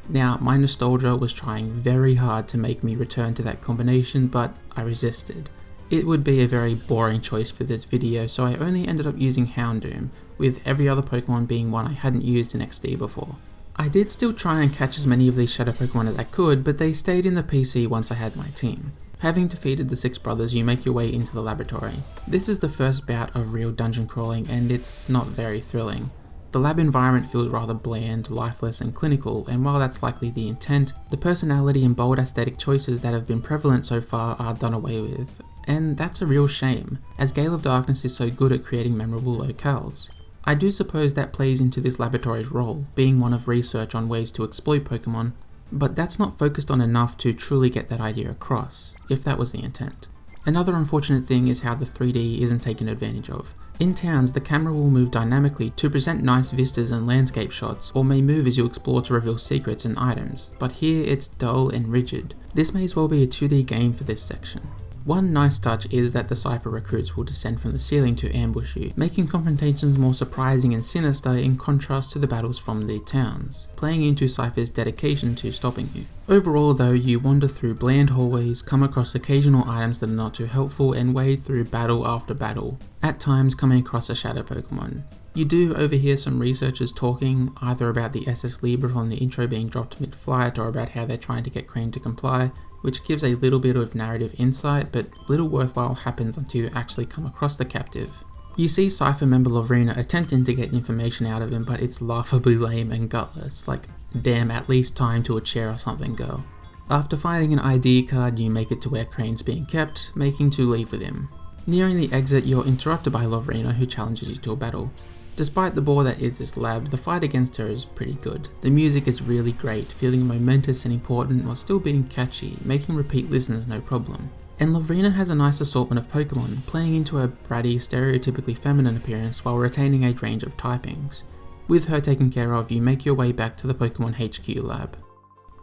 Now, my nostalgia was trying very hard to make me return to that combination, but I resisted. It would be a very boring choice for this video, so I only ended up using Houndoom, with every other Pokemon being one I hadn't used in XD before. I did still try and catch as many of these shadow Pokemon as I could, but they stayed in the PC once I had my team. Having defeated the 6 brothers, you make your way into the laboratory. This is the first bout of real dungeon crawling, and it's not very thrilling. The lab environment feels rather bland, lifeless and clinical, and while that's likely the intent, the personality and bold aesthetic choices that have been prevalent so far are done away with. And that's a real shame, as Gale of Darkness is so good at creating memorable locales. I do suppose that plays into this laboratory's role, being one of research on ways to exploit Pokemon, but that's not focused on enough to truly get that idea across, if that was the intent. Another unfortunate thing is how the 3D isn't taken advantage of. In towns, the camera will move dynamically to present nice vistas and landscape shots, or may move as you explore to reveal secrets and items, but here it's dull and rigid. This may as well be a 2D game for this section. One nice touch is that the Cipher recruits will descend from the ceiling to ambush you, making confrontations more surprising and sinister in contrast to the battles from the towns, playing into Cipher's dedication to stopping you. Overall though, you wander through bland hallways, come across occasional items that are not too helpful, and wade through battle after battle, at times coming across a shadow Pokemon. You do overhear some researchers talking, either about the SS Libra from the intro being dropped mid-flight, or about how they're trying to get Krane to comply, which gives a little bit of narrative insight, but little worthwhile happens until you actually come across the captive. You see Cipher member Lovrina attempting to get information out of him, but it's laughably lame and gutless, like, damn, at least tie him to a chair or something, girl. After finding an ID card, you make it to where Krane's being kept, making to leave with him. Nearing the exit, you're interrupted by Lovrina, who challenges you to a battle. Despite the bore that is this lab, the fight against her is pretty good. The music is really great, feeling momentous and important while still being catchy, making repeat listens no problem. And Lovrina has a nice assortment of Pokemon, playing into her bratty, stereotypically feminine appearance while retaining a range of typings. With her taken care of, you make your way back to the Pokemon HQ lab.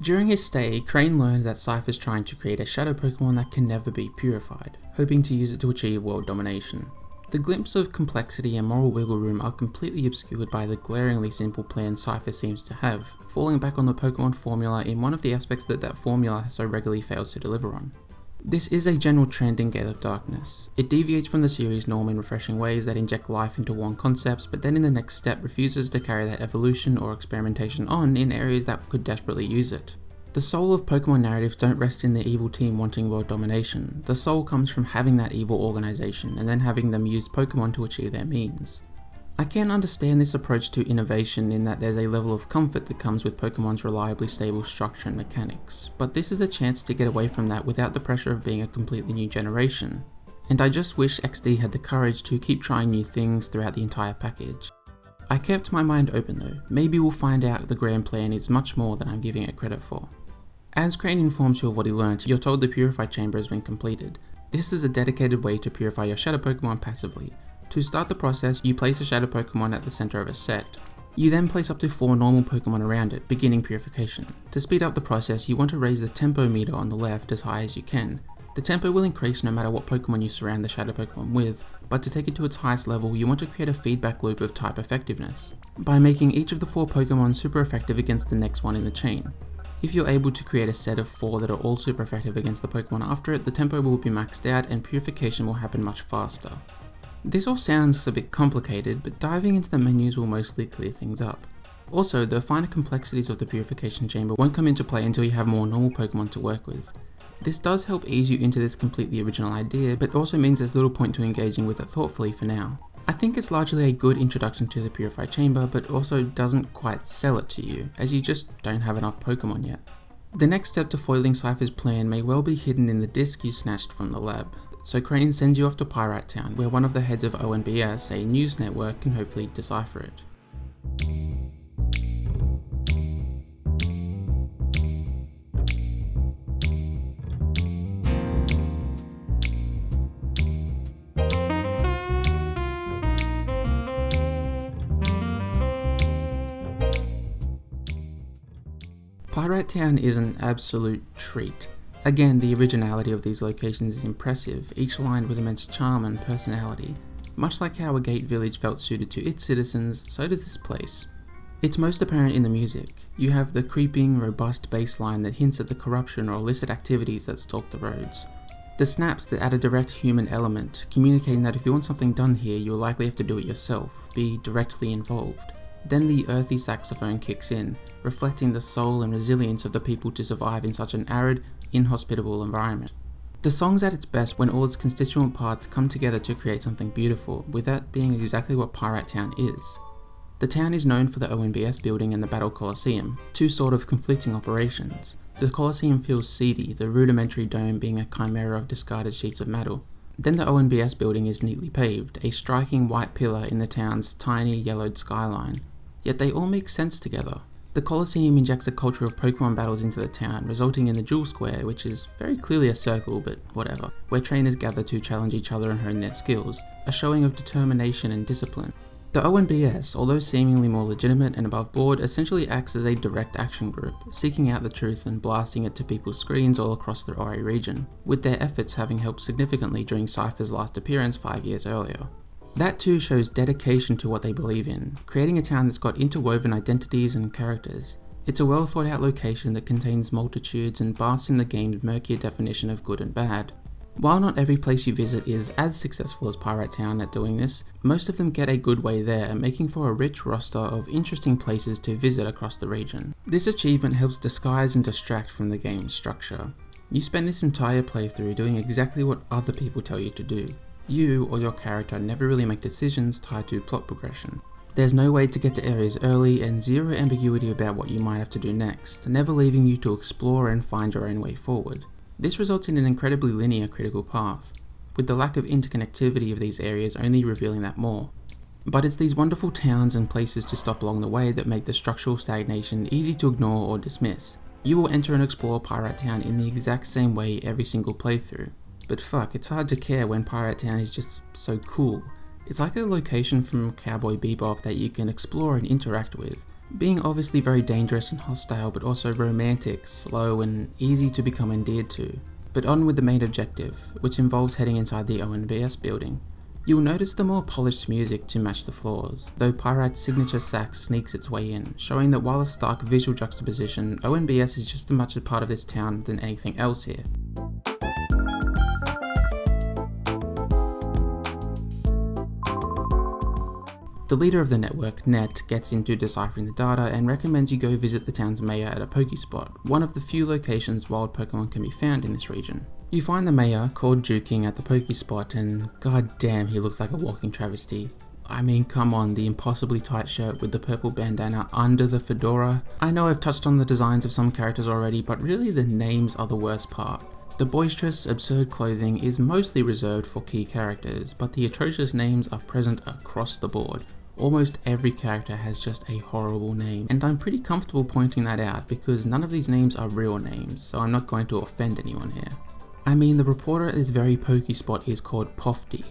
During his stay, Krane learned that Cipher's trying to create a shadow Pokemon that can never be purified, hoping to use it to achieve world domination. The glimpse of complexity and moral wiggle room are completely obscured by the glaringly simple plan Cipher seems to have, falling back on the Pokemon formula in one of the aspects that formula so regularly fails to deliver on. This is a general trend in Gale of Darkness. It deviates from the series norm in refreshing ways that inject life into worn concepts, but then in the next step refuses to carry that evolution or experimentation on in areas that could desperately use it. The soul of Pokemon narratives don't rest in the evil team wanting world domination. The soul comes from having that evil organization and then having them use Pokemon to achieve their means. I can understand this approach to innovation in that there's a level of comfort that comes with Pokemon's reliably stable structure and mechanics, but this is a chance to get away from that without the pressure of being a completely new generation. And I just wish XD had the courage to keep trying new things throughout the entire package. I kept my mind open though, maybe we'll find out the grand plan is much more than I'm giving it credit for. As Krane informs you of what he learnt, you're told the Purified Chamber has been completed. This is a dedicated way to purify your shadow Pokemon passively. To start the process, you place a shadow Pokemon at the center of a set. You then place up to 4 normal Pokemon around it, beginning purification. To speed up the process, you want to raise the tempo meter on the left as high as you can. The tempo will increase no matter what Pokemon you surround the shadow Pokemon with, but to take it to its highest level, you want to create a feedback loop of type effectiveness, by making each of the 4 Pokemon super effective against the next one in the chain. If you're able to create a set of 4 that are all super effective against the Pokemon after it, the tempo will be maxed out and purification will happen much faster. This all sounds a bit complicated, but diving into the menus will mostly clear things up. Also, the finer complexities of the purification chamber won't come into play until you have more normal Pokemon to work with. This does help ease you into this completely original idea, but also means there's little point to engaging with it thoughtfully for now. I think it's largely a good introduction to the Purified Chamber, but also doesn't quite sell it to you, as you just don't have enough Pokemon yet. The next step to foiling Cipher's plan may well be hidden in the disc you snatched from the lab, so Krane sends you off to Pyrite Town, where one of the heads of ONBS, a news network, can hopefully decipher it. Pyrite Town is an absolute treat. Again, the originality of these locations is impressive, each lined with immense charm and personality. Much like how a gate village felt suited to its citizens, so does this place. It's most apparent in the music. You have the creeping, robust bass line that hints at the corruption or illicit activities that stalk the roads. The snaps that add a direct human element, communicating that if you want something done here, you'll likely have to do it yourself, be directly involved. Then the earthy saxophone kicks in, reflecting the soul and resilience of the people to survive in such an arid, inhospitable environment. The song's at its best when all its constituent parts come together to create something beautiful, with that being exactly what Pyrite Town is. The town is known for the ONBS building and the Battle Coliseum, 2 sort of conflicting operations. The Coliseum feels seedy, the rudimentary dome being a chimera of discarded sheets of metal. Then the ONBS building is neatly paved, a striking white pillar in the town's tiny yellowed skyline. Yet they all make sense together. The Coliseum injects a culture of Pokemon battles into the town, resulting in the Jewel Square, which is very clearly a circle, but whatever, where trainers gather to challenge each other and hone their skills, a showing of determination and discipline. The ONBS, although seemingly more legitimate and above board, essentially acts as a direct action group, seeking out the truth and blasting it to people's screens all across the Ori region, with their efforts having helped significantly during Cipher's last appearance 5 years earlier. That too shows dedication to what they believe in, creating a town that's got interwoven identities and characters. It's a well thought out location that contains multitudes and basks in the game's murkier definition of good and bad. While not every place you visit is as successful as Pyrite Town at doing this, most of them get a good way there, making for a rich roster of interesting places to visit across the region. This achievement helps disguise and distract from the game's structure. You spend this entire playthrough doing exactly what other people tell you to do. You or your character never really make decisions tied to plot progression. There's no way to get to areas early and zero ambiguity about what you might have to do next, never leaving you to explore and find your own way forward. This results in an incredibly linear critical path, with the lack of interconnectivity of these areas only revealing that more. But it's these wonderful towns and places to stop along the way that make the structural stagnation easy to ignore or dismiss. You will enter and explore Pyrite Town in the exact same way every single playthrough. But fuck, it's hard to care when Pyrite Town is just so cool. It's like a location from Cowboy Bebop that you can explore and interact with, being obviously very dangerous and hostile, but also romantic, slow, and easy to become endeared to. But on with the main objective, which involves heading inside the ONBS building. You'll notice the more polished music to match the floors, though Pyrite's signature sax sneaks its way in, showing that while a stark visual juxtaposition, ONBS is just as much a part of this town than anything else here. The leader of the network, Net, gets into deciphering the data and recommends you go visit the town's mayor at a Pokespot, one of the few locations wild Pokemon can be found in this region. You find the mayor, called Juking, at the Pokespot, and god damn, he looks like a walking travesty. I mean, come on, the impossibly tight shirt with the purple bandana under the fedora. I know I've touched on the designs of some characters already, but really the names are the worst part. The boisterous, absurd clothing is mostly reserved for key characters, but the atrocious names are present across the board. Almost every character has just a horrible name, and I'm pretty comfortable pointing that out because none of these names are real names, so I'm not going to offend anyone here. I mean, the reporter at this very Pokespot is called Pofty.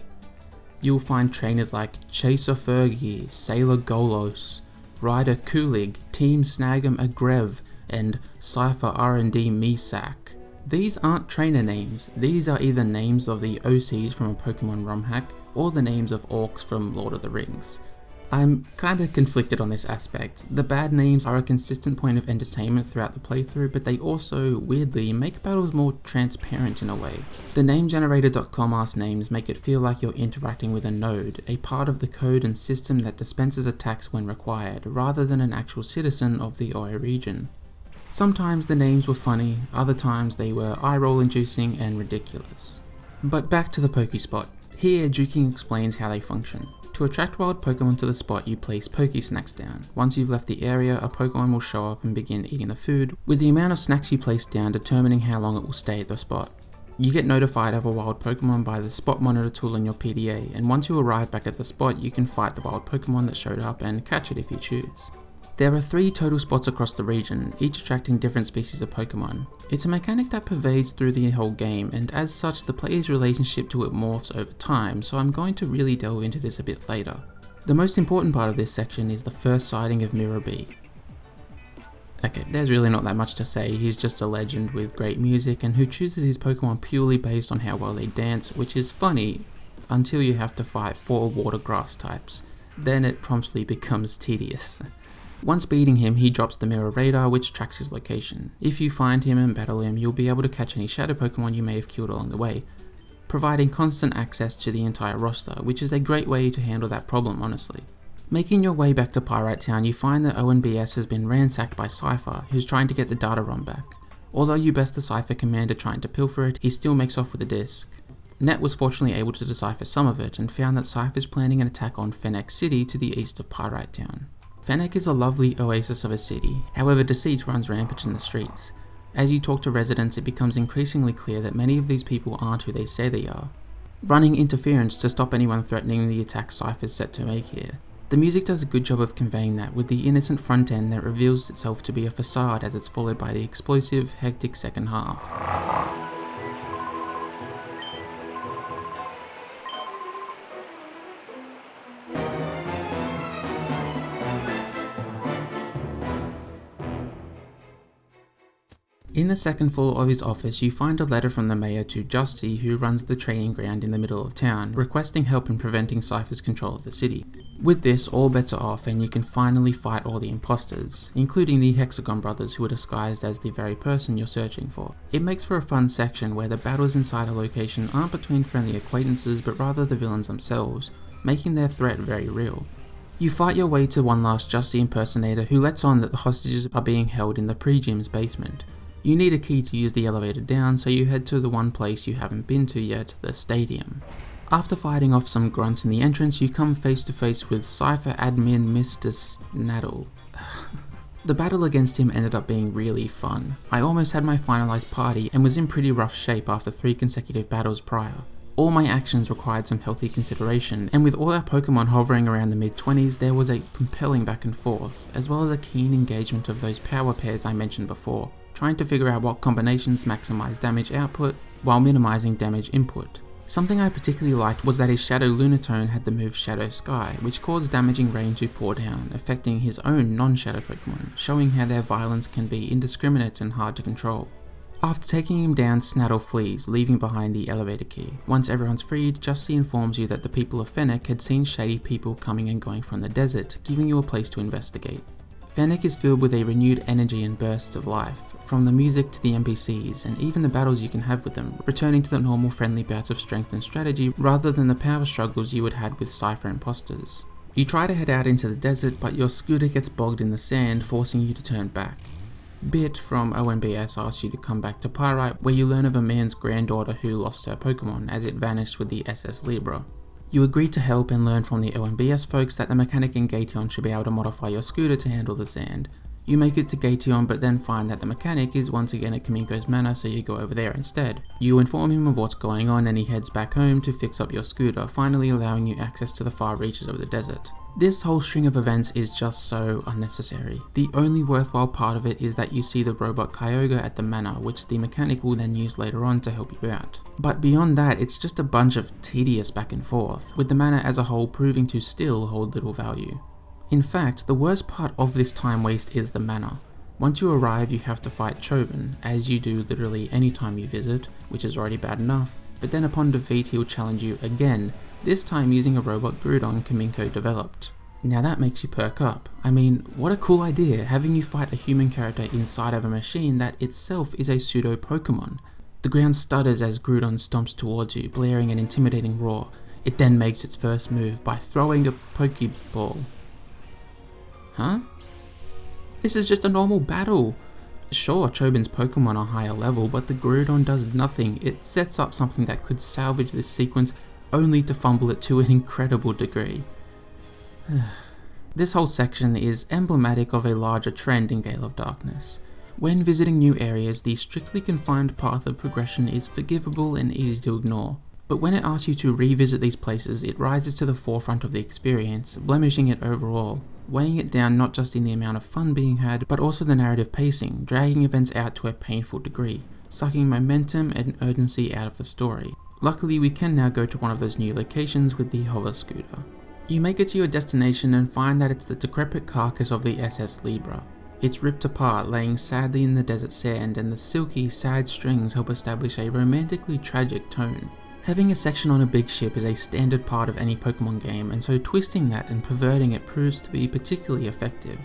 You'll find trainers like Chaser Fergie, Sailor Golos, Ryder Kulig, Team Snag'em Agrev, and Cipher R&D Misak. These aren't trainer names, these are either names of the OCs from a Pokemon ROM hack, or the names of orcs from Lord of the Rings. I'm kinda conflicted on this aspect. The bad names are a consistent point of entertainment throughout the playthrough, but they also, weirdly, make battles more transparent in a way. The namegenerator.com-ass names make it feel like you're interacting with a node, a part of the code and system that dispenses attacks when required, rather than an actual citizen of the Oi region. Sometimes the names were funny, other times they were eye-roll inducing and ridiculous. But back to the Pokespot. Here, Juking explains how they function. To attract wild Pokemon to the spot, you place Pokesnacks down. Once you've left the area, a Pokemon will show up and begin eating the food, with the amount of snacks you place down determining how long it will stay at the spot. You get notified of a wild Pokemon by the spot monitor tool in your PDA, and once you arrive back at the spot, you can fight the wild Pokemon that showed up and catch it if you choose. There are 3 total spots across the region, each attracting different species of Pokemon. It's a mechanic that pervades through the whole game, and as such the player's relationship to it morphs over time, so I'm going to really delve into this a bit later. The most important part of this section is the first sighting of Mirror B. Okay, there's really not that much to say, he's just a legend with great music and who chooses his Pokemon purely based on how well they dance, which is funny until you have to fight 4 water grass types. Then it promptly becomes tedious. Once beating him, he drops the mirror radar, which tracks his location. If you find him and battle him, you'll be able to catch any shadow Pokemon you may have killed along the way, providing constant access to the entire roster, which is a great way to handle that problem, honestly. Making your way back to Pyrite Town, you find that ONBS has been ransacked by Cipher, who's trying to get the data ROM back. Although you best the Cipher commander trying to pilfer it, he still makes off with the disc. Net was fortunately able to decipher some of it, and found that Cipher's planning an attack on Fennec City to the east of Pyrite Town. Fennec is a lovely oasis of a city, however deceit runs rampant in the streets. As you talk to residents, it becomes increasingly clear that many of these people aren't who they say they are, running interference to stop anyone threatening the attack Cipher's set to make here. The music does a good job of conveying that, with the innocent front end that reveals itself to be a facade as it's followed by the explosive, hectic second half. In the second floor of his office, you find a letter from the mayor to Justy, who runs the training ground in the middle of town, requesting help in preventing Cipher's control of the city. With this, all bets are off and you can finally fight all the imposters, including the Hexagon brothers who are disguised as the very person you're searching for. It makes for a fun section where the battles inside a location aren't between friendly acquaintances but rather the villains themselves, making their threat very real. You fight your way to one last Justy impersonator who lets on that the hostages are being held in the pre-gym's basement. You need a key to use the elevator down, so you head to the one place you haven't been to yet, the stadium. After fighting off some grunts in the entrance, you come face to face with Cipher admin Mr. Snaddle. The battle against him ended up being really fun. I almost had my finalized party and was in pretty rough shape after 3 consecutive battles prior. All my actions required some healthy consideration, and with all our Pokemon hovering around the mid-20s, there was a compelling back and forth, as well as a keen engagement of those power pairs I mentioned before, trying to figure out what combinations maximize damage output while minimizing damage input. Something I particularly liked was that his Shadow Lunatone had the move Shadow Sky, which caused damaging rain to pour down, affecting his own non-Shadow Pokemon, showing how their violence can be indiscriminate and hard to control. After taking him down, Snaddle flees, leaving behind the elevator key. Once everyone's freed, Justy informs you that the people of Fennec had seen shady people coming and going from the desert, giving you a place to investigate. Fennec is filled with a renewed energy and bursts of life, from the music to the NPCs, and even the battles you can have with them, returning to the normal friendly bouts of strength and strategy rather than the power struggles you would had with Cipher imposters. You try to head out into the desert, but your scooter gets bogged in the sand, forcing you to turn back. Bit from ONBS asks you to come back to Pyrite, where you learn of a man's granddaughter who lost her Pokemon as it vanished with the SS Libra. You agree to help and learn from the ONBS folks that the mechanic in Gateon should be able to modify your scooter to handle the sand. You make it to Gateon but then find that the mechanic is once again at Kaminko's Manor, so you go over there instead. You inform him of what's going on and he heads back home to fix up your scooter, finally allowing you access to the far reaches of the desert. This whole string of events is just so unnecessary. The only worthwhile part of it is that you see the robot Kyogre at the manor, which the mechanic will then use later on to help you out. But beyond that, it's just a bunch of tedious back and forth, with the manor as a whole proving to still hold little value. In fact, the worst part of this time waste is the manor. Once you arrive, you have to fight Choban, as you do literally any time you visit, which is already bad enough, but then upon defeat he'll challenge you again, this time using a robot Groudon Kamiko developed. Now that makes you perk up. I mean, what a cool idea, having you fight a human character inside of a machine that itself is a pseudo Pokémon. The ground stutters as Groudon stomps towards you, blaring an intimidating roar. It then makes its first move by throwing a Pokeball. Huh? This is just a normal battle. Sure, Choban's Pokemon are higher level, but the Groudon does nothing. It sets up something that could salvage this sequence only to fumble it to an incredible degree. This whole section is emblematic of a larger trend in Gale of Darkness. When visiting new areas, the strictly confined path of progression is forgivable and easy to ignore. But when it asks you to revisit these places, it rises to the forefront of the experience, blemishing it overall, weighing it down not just in the amount of fun being had, but also the narrative pacing, dragging events out to a painful degree, sucking momentum and urgency out of the story. Luckily, we can now go to one of those new locations with the hover scooter. You make it to your destination and find that it's the decrepit carcass of the SS Libra. It's ripped apart, laying sadly in the desert sand, and the silky, sad strings help establish a romantically tragic tone. Having a section on a big ship is a standard part of any Pokemon game, and so twisting that and perverting it proves to be particularly effective.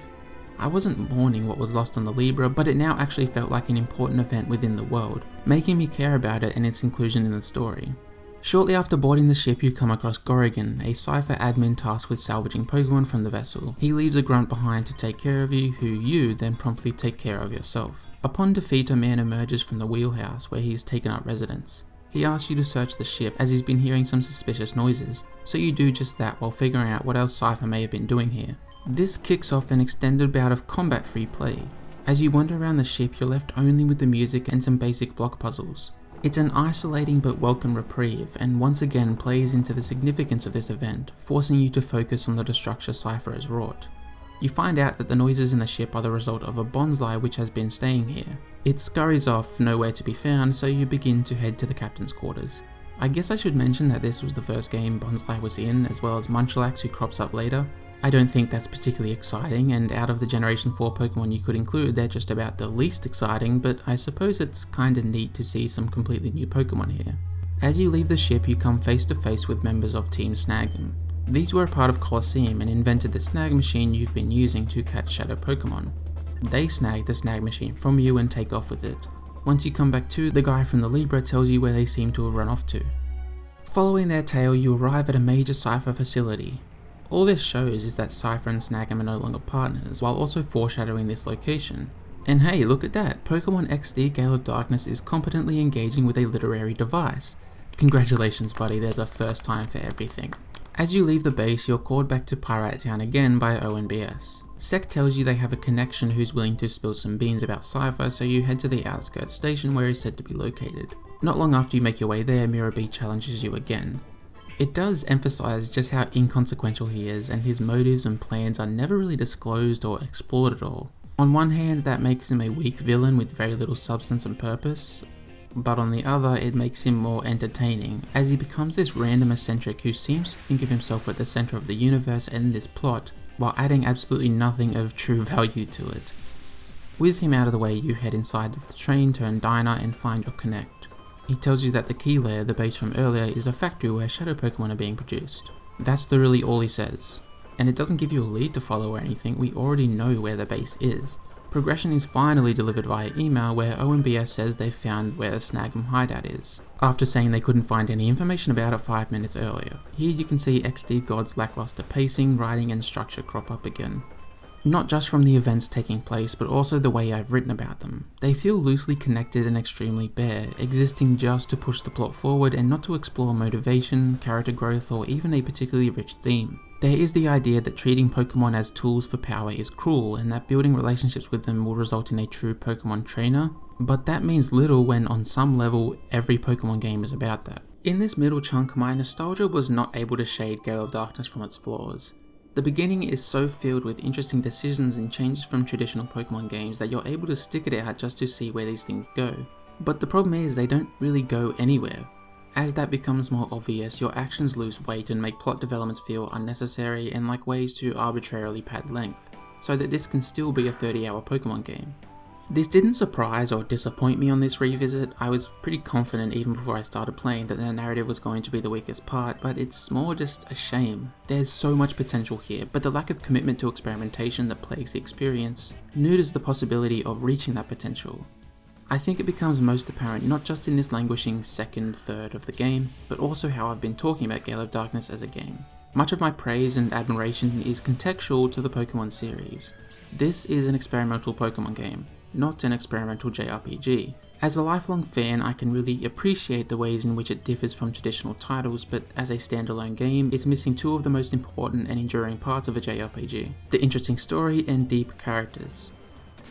I wasn't mourning what was lost on the Libra, but it now actually felt like an important event within the world, making me care about it and its inclusion in the story. Shortly after boarding the ship, you come across Gorrigan, a Cipher admin tasked with salvaging Pokemon from the vessel. He leaves a grunt behind to take care of you, who you then promptly take care of yourself. Upon defeat, a man emerges from the wheelhouse where he's taken up residence. He asks you to search the ship as he's been hearing some suspicious noises, so you do just that while figuring out what else Cipher may have been doing here. This kicks off an extended bout of combat-free play. As you wander around the ship, you're left only with the music and some basic block puzzles. It's an isolating but welcome reprieve, and once again plays into the significance of this event, forcing you to focus on the destruction Cipher has wrought. You find out that the noises in the ship are the result of a bonsai which has been staying here. It scurries off, nowhere to be found, so you begin to head to the captain's quarters. I guess I should mention that this was the first game Bonsai was in, as well as Munchlax, who crops up later. I don't think that's particularly exciting, and out of the Generation 4 Pokemon you could include, they're just about the least exciting, but I suppose it's kinda neat to see some completely new Pokemon here. As you leave the ship, you come face to face with members of Team Snag'em. These were a part of Colosseum and invented the snag machine you've been using to catch shadow Pokemon. They snag the snag machine from you and take off with it. Once you come back to, the guy from the Libra tells you where they seem to have run off to. Following their tail, you arrive at a major Cipher facility. All this shows is that Cipher and Snag'em are no longer partners, while also foreshadowing this location. And hey, look at that, Pokemon XD Gale of Darkness is competently engaging with a literary device. Congratulations buddy, there's a first time for everything. As you leave the base, you're called back to Pyrite Town again by ONBS. Sec tells you they have a connection who's willing to spill some beans about Cipher, so you head to the outskirts station where he's said to be located. Not long after you make your way there, Mirabee challenges you again. It does emphasize just how inconsequential he is, and his motives and plans are never really disclosed or explored at all. On one hand, that makes him a weak villain with very little substance and purpose, but on the other, it makes him more entertaining, as he becomes this random eccentric who seems to think of himself at the center of the universe and this plot, while adding absolutely nothing of true value to it. With him out of the way, you head inside of the train-turned diner and find your connect. He tells you that the key layer, the base from earlier, is a factory where shadow Pokemon are being produced. That's literally all he says. And it doesn't give you a lead to follow or anything, we already know where the base is. Progression is finally delivered via email where ONBS says they've found where the Snag'em hideout is, after saying they couldn't find any information about it 5 minutes earlier. Here you can see XD God's lackluster pacing, writing and structure crop up again. Not just from the events taking place, but also the way I've written about them. They feel loosely connected and extremely bare, existing just to push the plot forward and not to explore motivation, character growth or even a particularly rich theme. There is the idea that treating Pokemon as tools for power is cruel and that building relationships with them will result in a true Pokemon trainer, but that means little when on some level every Pokemon game is about that. In this middle chunk, my nostalgia was not able to shade Gale of Darkness from its flaws. The beginning is so filled with interesting decisions and changes from traditional Pokemon games that you're able to stick it out just to see where these things go. But the problem is they don't really go anywhere. As that becomes more obvious, your actions lose weight and make plot developments feel unnecessary and like ways to arbitrarily pad length, so that this can still be a 30-hour Pokemon game. This didn't surprise or disappoint me on this revisit. I was pretty confident even before I started playing that the narrative was going to be the weakest part, but it's more just a shame. There's so much potential here, but the lack of commitment to experimentation that plagues the experience neuters the possibility of reaching that potential. I think it becomes most apparent not just in this languishing second third of the game, but also how I've been talking about Gale of Darkness as a game. Much of my praise and admiration is contextual to the Pokemon series. This is an experimental Pokemon game, not an experimental JRPG. As a lifelong fan, I can really appreciate the ways in which it differs from traditional titles, but as a standalone game, it's missing two of the most important and enduring parts of a JRPG: the interesting story and deep characters.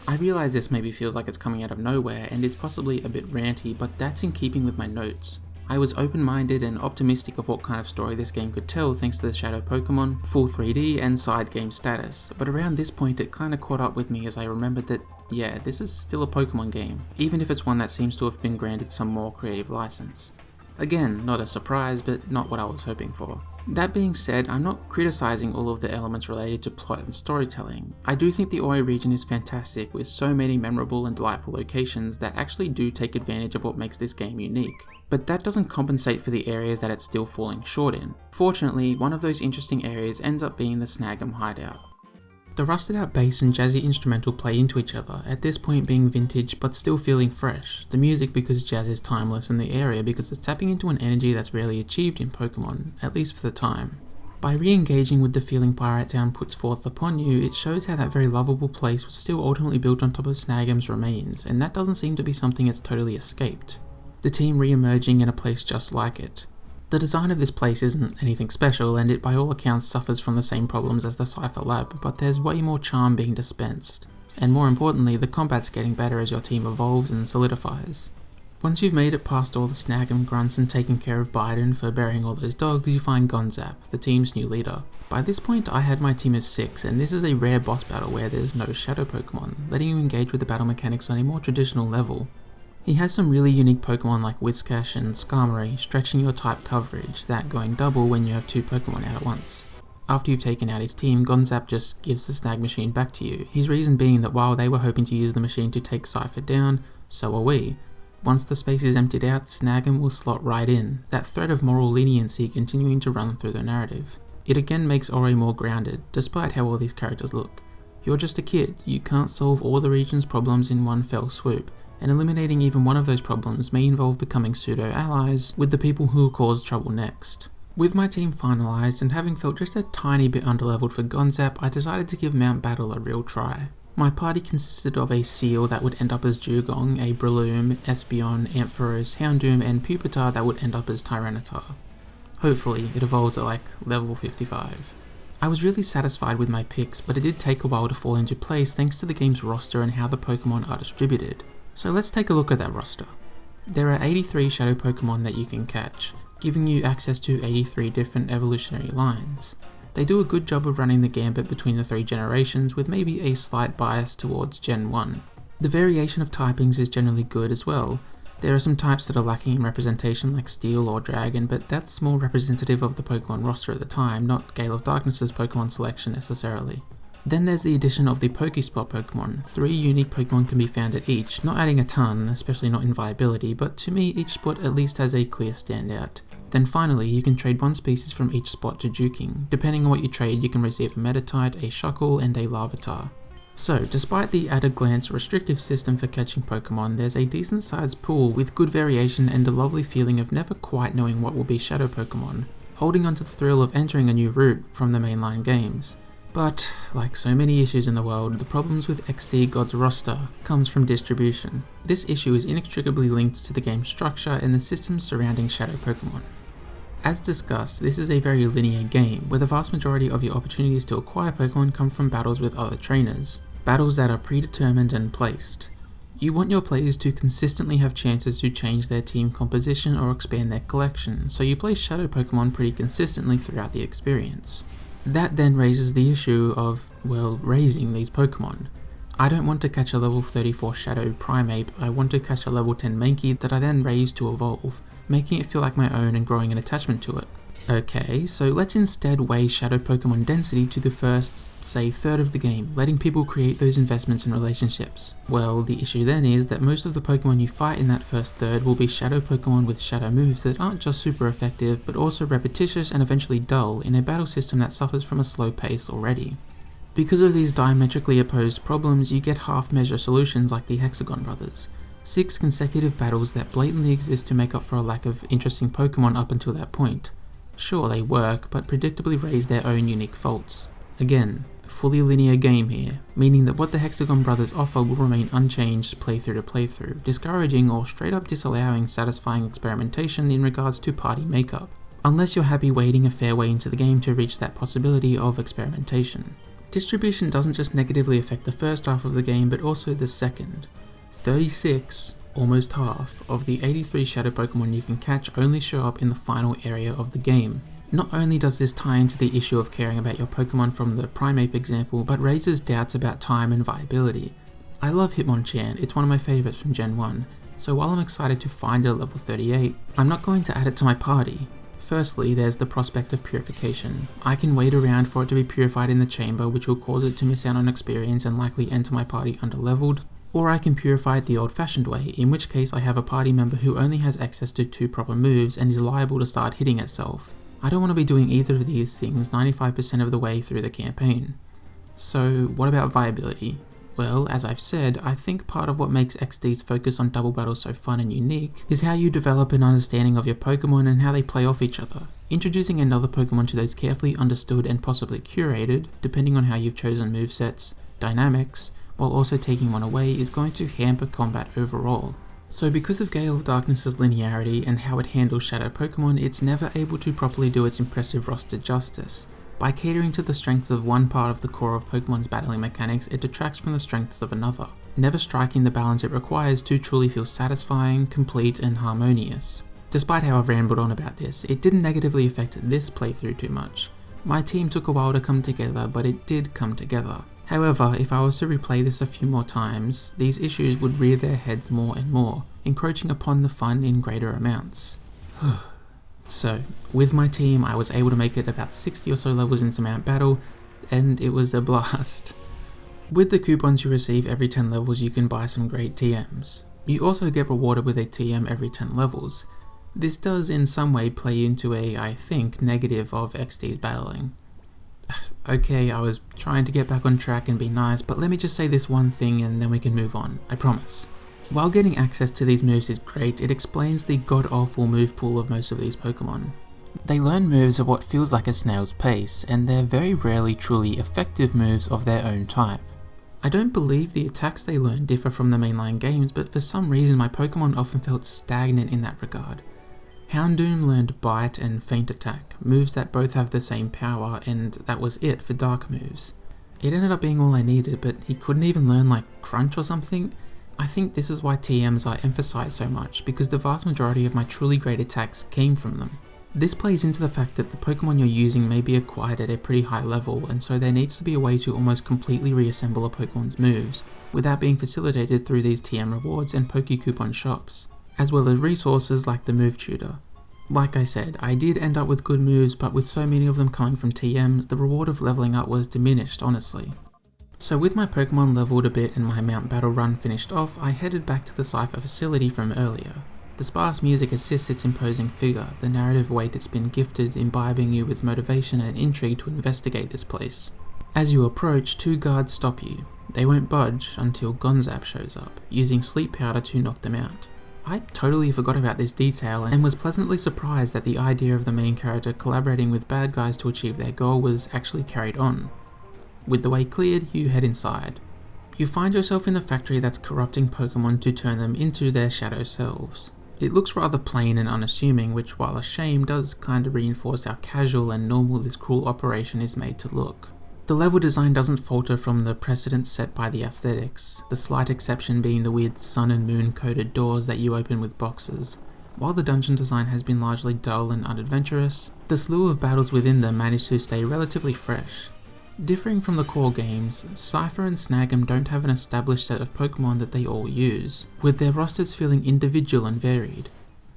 I realise this maybe feels like it's coming out of nowhere and is possibly a bit ranty, but that's in keeping with my notes. I was open-minded and optimistic of what kind of story this game could tell thanks to the Shadow Pokemon, full 3D and side game status, but around this point it kinda caught up with me as I remembered that, yeah, this is still a Pokemon game, even if it's one that seems to have been granted some more creative license. Again, not a surprise, but not what I was hoping for. That being said, I'm not criticising all of the elements related to plot and storytelling. I do think the Ori region is fantastic, with so many memorable and delightful locations that actually do take advantage of what makes this game unique. But that doesn't compensate for the areas that it's still falling short in. Fortunately, one of those interesting areas ends up being the Snag'em hideout. The rusted out bass and jazzy instrumental play into each other, at this point being vintage but still feeling fresh. The music because jazz is timeless, and the area because it's tapping into an energy that's rarely achieved in Pokemon, at least for the time. By re-engaging with the feeling Pirate Town puts forth upon you, it shows how that very lovable place was still ultimately built on top of Snag'em's remains, and that doesn't seem to be something it's totally escaped. The team re-emerging in a place just like it. The design of this place isn't anything special, and it by all accounts suffers from the same problems as the Cipher lab, but there's way more charm being dispensed. And more importantly, the combat's getting better as your team evolves and solidifies. Once you've made it past all the Snag'em grunts and taken care of Biden for burying all those dogs, you find Gonzap, the team's new leader. By this point I had my team of 6, and this is a rare boss battle where there's no Shadow Pokemon, letting you engage with the battle mechanics on a more traditional level. He has some really unique Pokemon like Whiscash and Skarmory, stretching your type coverage, that going double when you have 2 Pokemon out at once. After you've taken out his team, Gonzap just gives the Snag machine back to you, his reason being that while they were hoping to use the machine to take Cipher down, so are we. Once the space is emptied out, Snag'em will slot right in, that thread of moral leniency continuing to run through the narrative. It again makes Ori more grounded, despite how all these characters look. You're just a kid, you can't solve all the region's problems in one fell swoop, and eliminating even one of those problems may involve becoming pseudo-allies with the people who will cause trouble next. With my team finalised and having felt just a tiny bit underleveled for Gonzap, I decided to give Mount Battle a real try. My party consisted of a Seal that would end up as Dugong, a Breloom, Espeon, Ampharos, Houndoom, and Pupitar that would end up as Tyranitar. Hopefully, it evolves at like level 55. I was really satisfied with my picks, but it did take a while to fall into place thanks to the game's roster and how the Pokemon are distributed. So let's take a look at that roster. There are 83 Shadow Pokemon that you can catch, giving you access to 83 different evolutionary lines. They do a good job of running the gambit between the 3 generations, with maybe a slight bias towards Gen 1. The variation of typings is generally good as well. There are some types that are lacking in representation like Steel or Dragon, but that's more representative of the Pokemon roster at the time, not Gale of Darkness's Pokemon selection necessarily. Then there's the addition of the Pokespot Pokemon. 3 unique Pokemon can be found at each, not adding a ton, especially not in viability, but to me each spot at least has a clear standout. Then finally, you can trade 1 species from each spot to Juking. Depending on what you trade, you can receive a Meditite, a Shuckle, and a Larvitar. So, despite the at-a-glance restrictive system for catching Pokemon, there's a decent sized pool with good variation and a lovely feeling of never quite knowing what will be Shadow Pokemon, holding onto the thrill of entering a new route from the mainline games. But, like so many issues in the world, the problems with XD God's roster comes from distribution. This issue is inextricably linked to the game's structure and the systems surrounding Shadow Pokemon. As discussed, this is a very linear game, where the vast majority of your opportunities to acquire Pokemon come from battles with other trainers, battles that are predetermined and placed. You want your players to consistently have chances to change their team composition or expand their collection, so you play Shadow Pokemon pretty consistently throughout the experience. That then raises the issue of, well, raising these Pokemon. I don't want to catch a level 34 Shadow Primeape, I want to catch a level 10 Mankey that I then raise to evolve, making it feel like my own and growing an attachment to it. Okay, so let's instead weigh Shadow Pokemon density to the first, say, third of the game, letting people create those investments and relationships. Well, the issue then is that most of the Pokemon you fight in that first third will be Shadow Pokemon with Shadow moves that aren't just super effective, but also repetitious and eventually dull in a battle system that suffers from a slow pace already. Because of these diametrically opposed problems, you get half-measure solutions like the Hexagon Brothers. 6 consecutive battles that blatantly exist to make up for a lack of interesting Pokemon up until that point. Sure, they work, but predictably raise their own unique faults. Again, a fully linear game here, meaning that what the Hexagon Brothers offer will remain unchanged playthrough to playthrough, discouraging or straight up disallowing satisfying experimentation in regards to party makeup, unless you're happy wading a fair way into the game to reach that possibility of experimentation. Distribution doesn't just negatively affect the first half of the game, but also the second. 36, almost half, of the 83 Shadow Pokemon you can catch only show up in the final area of the game. Not only does this tie into the issue of caring about your Pokemon from the Primeape example, but raises doubts about time and viability. I love Hitmonchan, it's one of my favourites from Gen 1, so while I'm excited to find it at level 38, I'm not going to add it to my party. Firstly, there's the prospect of purification. I can wait around for it to be purified in the chamber, which will cause it to miss out on experience and likely enter my party underleveled, or I can purify it the old-fashioned way, in which case I have a party member who only has access to 2 proper moves and is liable to start hitting itself. I don't want to be doing either of these things 95% of the way through the campaign. So what about viability? Well, as I've said, I think part of what makes XD's focus on double battle so fun and unique is how you develop an understanding of your Pokemon and how they play off each other. Introducing another Pokemon to those carefully understood and possibly curated, depending on how you've chosen movesets, dynamics, while also taking one away is going to hamper combat overall. So because of Gale of Darkness's linearity and how it handles Shadow Pokemon, it's never able to properly do its impressive roster justice. By catering to the strengths of one part of the core of Pokemon's battling mechanics, it detracts from the strengths of another, never striking the balance it requires to truly feel satisfying, complete, and harmonious. Despite how I've rambled on about this, it didn't negatively affect this playthrough too much. My team took a while to come together, but it did come together. However, if I was to replay this a few more times, these issues would rear their heads more and more, encroaching upon the fun in greater amounts. So, with my team, I was able to make it about 60 or so levels into Mount Battle, and it was a blast. With the coupons you receive every 10 levels, you can buy some great TMs. You also get rewarded with a TM every 10 levels. This does in some way play into a, I think, negative of XD's battling. Okay, I was trying to get back on track and be nice, but let me just say this one thing and then we can move on, I promise. While getting access to these moves is great, it explains the god-awful move pool of most of these Pokemon. They learn moves at what feels like a snail's pace, and they're very rarely truly effective moves of their own type. I don't believe the attacks they learn differ from the mainline games, but for some reason my Pokemon often felt stagnant in that regard. Houndoom learned Bite and Feint Attack, moves that both have the same power, and that was it for dark moves. It ended up being all I needed, but he couldn't even learn like Crunch or something? I think this is why TMs are emphasized so much, because the vast majority of my truly great attacks came from them. This plays into the fact that the Pokemon you're using may be acquired at a pretty high level, and so there needs to be a way to almost completely reassemble a Pokemon's moves, without being facilitated through these TM rewards and Pokecoupon shops, as well as resources like the Move Tutor. Like I said, I did end up with good moves, but with so many of them coming from TMs, the reward of leveling up was diminished, honestly. So with my Pokemon leveled a bit and my Mount Battle run finished off, I headed back to the Cipher facility from earlier. The sparse music assists its imposing figure, the narrative weight it's been gifted, imbibing you with motivation and intrigue to investigate this place. As you approach, 2 guards stop you. They won't budge until Gonzap shows up, using sleep powder to knock them out. I totally forgot about this detail and was pleasantly surprised that the idea of the main character collaborating with bad guys to achieve their goal was actually carried on. With the way cleared, you head inside. You find yourself in the factory that's corrupting Pokemon to turn them into their shadow selves. It looks rather plain and unassuming, which while a shame does kinda reinforce how casual and normal this cruel operation is made to look. The level design doesn't falter from the precedent set by the aesthetics, the slight exception being the weird sun and moon coded doors that you open with boxes. While the dungeon design has been largely dull and unadventurous, the slew of battles within them manage to stay relatively fresh. Differing from the core games, Cipher and Snag'em don't have an established set of Pokemon that they all use, with their rosters feeling individual and varied.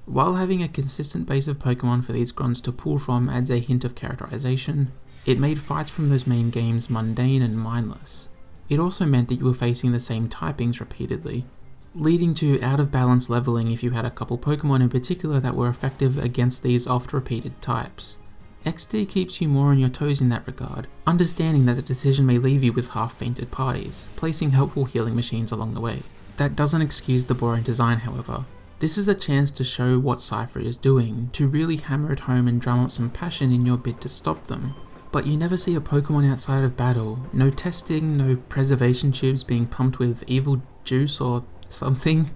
While having a consistent base of Pokemon for these grunts to pull from adds a hint of characterization, it made fights from those main games mundane and mindless. It also meant that you were facing the same typings repeatedly, leading to out of balance leveling if you had a couple Pokemon in particular that were effective against these oft repeated types. XD keeps you more on your toes in that regard, understanding that the decision may leave you with half-fainted parties, placing helpful healing machines along the way. That doesn't excuse the boring design, however. This is a chance to show what Cipher is doing, to really hammer it home and drum up some passion in your bid to stop them. But you never see a Pokemon outside of battle, no testing, no preservation tubes being pumped with evil juice or something.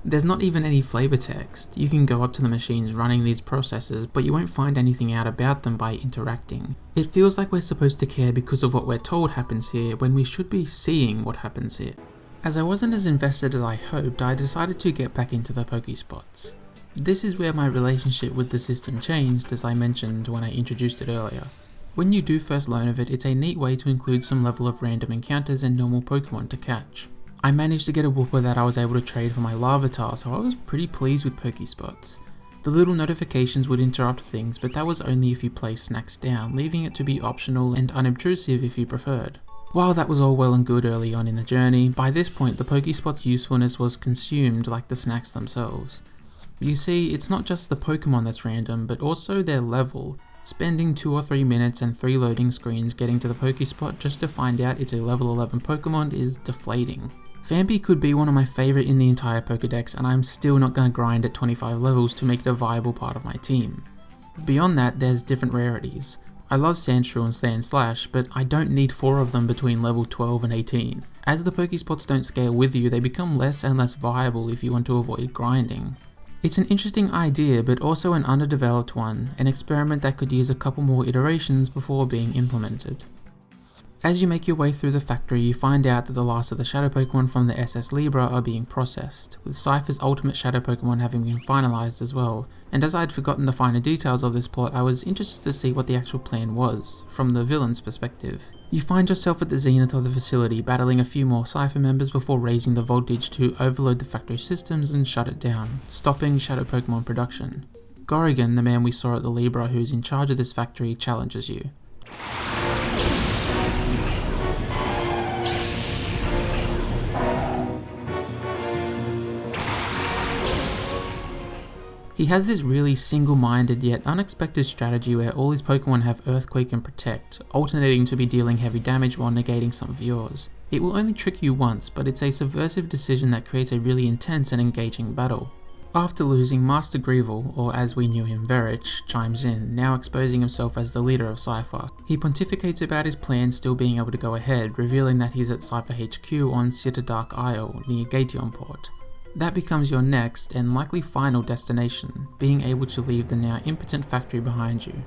There's not even any flavor text. You can go up to the machines running these processes, but you won't find anything out about them by interacting. It feels like we're supposed to care because of what we're told happens here, when we should be seeing what happens here. As I wasn't as invested as I hoped, I decided to get back into the Pokespots. This is where my relationship with the system changed, as I mentioned when I introduced it earlier. When you do first learn of it, it's a neat way to include some level of random encounters and normal Pokemon to catch. I managed to get a Wooper that I was able to trade for my Larvitar, so I was pretty pleased with Pokespots. The little notifications would interrupt things, but that was only if you placed snacks down, leaving it to be optional and unobtrusive if you preferred. While that was all well and good early on in the journey, by this point the Pokespot's usefulness was consumed like the snacks themselves. You see, it's not just the Pokemon that's random, but also their level. Spending 2 or 3 minutes and 3 loading screens getting to the Pokespot just to find out it's a level 11 Pokemon is deflating. Vampy could be one of my favourite in the entire Pokedex, and I'm still not going to grind at 25 levels to make it a viable part of my team. Beyond that, there's different rarities. I love Sandshrew and Sandslash, but I don't need 4 of them between level 12 and 18. As the Pokespots don't scale with you, they become less and less viable if you want to avoid grinding. It's an interesting idea, but also an underdeveloped one, an experiment that could use a couple more iterations before being implemented. As you make your way through the factory, you find out that the last of the Shadow Pokemon from the SS Libra are being processed, with Cipher's ultimate Shadow Pokemon having been finalized as well, and as I'd forgotten the finer details of this plot, I was interested to see what the actual plan was, from the villain's perspective. You find yourself at the zenith of the facility, battling a few more Cipher members before raising the voltage to overload the factory systems and shut it down, stopping Shadow Pokemon production. Gorrigan, the man we saw at the Libra who's in charge of this factory, challenges you. He has this really single-minded yet unexpected strategy where all his Pokemon have Earthquake and Protect, alternating to be dealing heavy damage while negating some of yours. It will only trick you once, but it's a subversive decision that creates a really intense and engaging battle. After losing, Master Greevil, or as we knew him Verich, chimes in, now exposing himself as the leader of Cipher. He pontificates about his plan still being able to go ahead, revealing that he's at Cipher HQ on Citadark Isle, near Gateonport. That becomes your next, and likely final destination, being able to leave the now impotent factory behind you.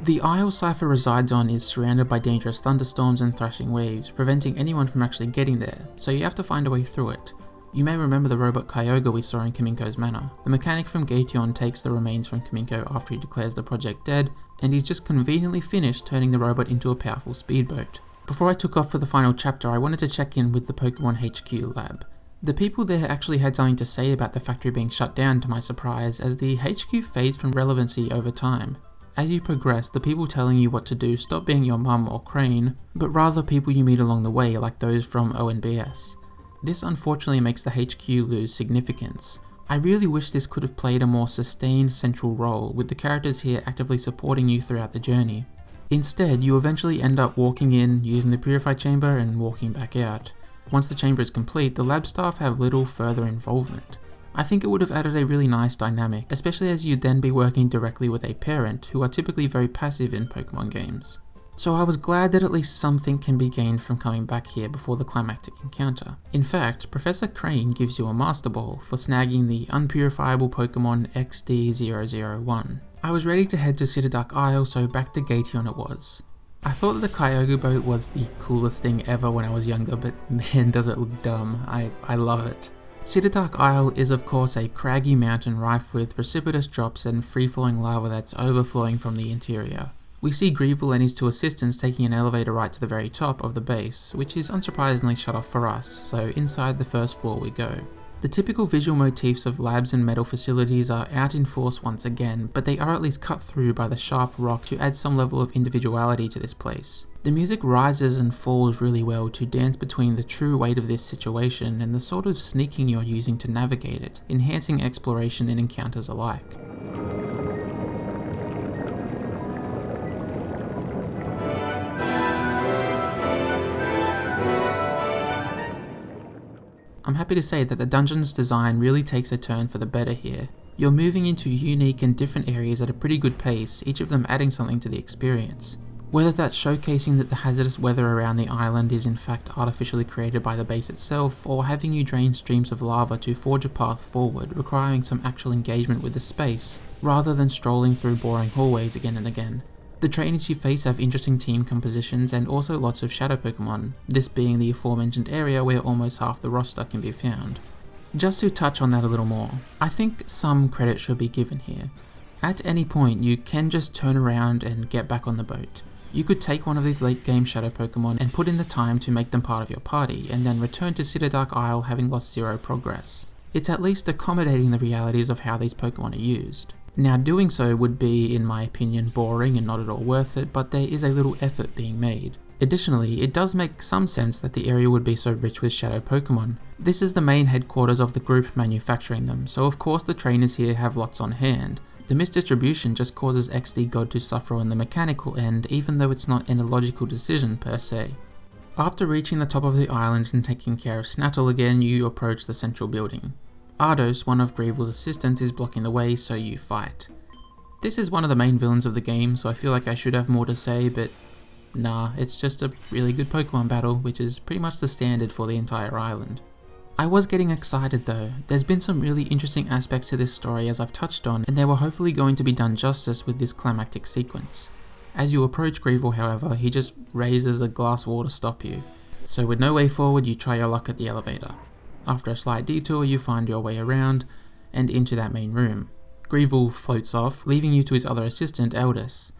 The isle Cipher resides on is surrounded by dangerous thunderstorms and thrashing waves, preventing anyone from actually getting there, so you have to find a way through it. You may remember the robot Kyogre we saw in Kaminko's Manor. The mechanic from Gateon takes the remains from Kaminko after he declares the project dead, and he's just conveniently finished turning the robot into a powerful speedboat. Before I took off for the final chapter, I wanted to check in with the Pokemon HQ lab. The people there actually had something to say about the factory being shut down, to my surprise, as the HQ fades from relevancy over time. As you progress, the people telling you what to do stop being your mum or Krane, but rather people you meet along the way, like those from ONBS. This unfortunately makes the HQ lose significance. I really wish this could have played a more sustained central role, with the characters here actively supporting you throughout the journey. Instead, you eventually end up walking in, using the Purify Chamber, and walking back out. Once the chamber is complete, the lab staff have little further involvement. I think it would have added a really nice dynamic, especially as you'd then be working directly with a parent, who are typically very passive in Pokemon games. So I was glad that at least something can be gained from coming back here before the climactic encounter. In fact, Professor Krane gives you a Master Ball for snagging the unpurifiable Pokemon XD001. I was ready to head to Citadark Isle, so back to Gateon it was. I thought that the Kyogre boat was the coolest thing ever when I was younger, but man does it look dumb. I love it. Dark Isle is of course a craggy mountain rife with precipitous drops and free-flowing lava that's overflowing from the interior. We see Greevil and his two assistants taking an elevator right to the very top of the base, which is unsurprisingly shut off for us, so inside the first floor we go. The typical visual motifs of labs and metal facilities are out in force once again, but they are at least cut through by the sharp rock to add some level of individuality to this place. The music rises and falls really well to dance between the true weight of this situation and the sort of sneaking you're using to navigate it, enhancing exploration and encounters alike. I'm happy to say that the dungeon's design really takes a turn for the better here. You're moving into unique and different areas at a pretty good pace, each of them adding something to the experience. Whether that's showcasing that the hazardous weather around the island is in fact artificially created by the base itself, or having you drain streams of lava to forge a path forward, requiring some actual engagement with the space, rather than strolling through boring hallways again and again. The trainers you face have interesting team compositions and also lots of shadow Pokemon, this being the aforementioned area where almost half the roster can be found. Just to touch on that a little more, I think some credit should be given here. At any point you can just turn around and get back on the boat. You could take one of these late game shadow Pokemon and put in the time to make them part of your party, and then return to Dark Isle having lost 0 progress. It's at least accommodating the realities of how these Pokemon are used. Now doing so would be, in my opinion, boring and not at all worth it, but there is a little effort being made. Additionally, it does make some sense that the area would be so rich with shadow Pokemon. This is the main headquarters of the group manufacturing them, so of course the trainers here have lots on hand. The misdistribution just causes XD God to suffer on the mechanical end, even though it's not an illogical decision per se. After reaching the top of the island and taking care of Snattle again, you approach the central building. Ardos, one of Greevil's assistants, is blocking the way, so you fight. This is one of the main villains of the game, so I feel like I should have more to say, but nah, it's just a really good Pokemon battle, which is pretty much the standard for the entire island. I was getting excited though. There's been some really interesting aspects to this story as I've touched on, and they were hopefully going to be done justice with this climactic sequence. As you approach Greevil, however, he just raises a glass wall to stop you. So with no way forward, you try your luck at the elevator. After a slight detour, you find your way around and into that main room. Greevil floats off, leaving you to his other assistant, Eldis.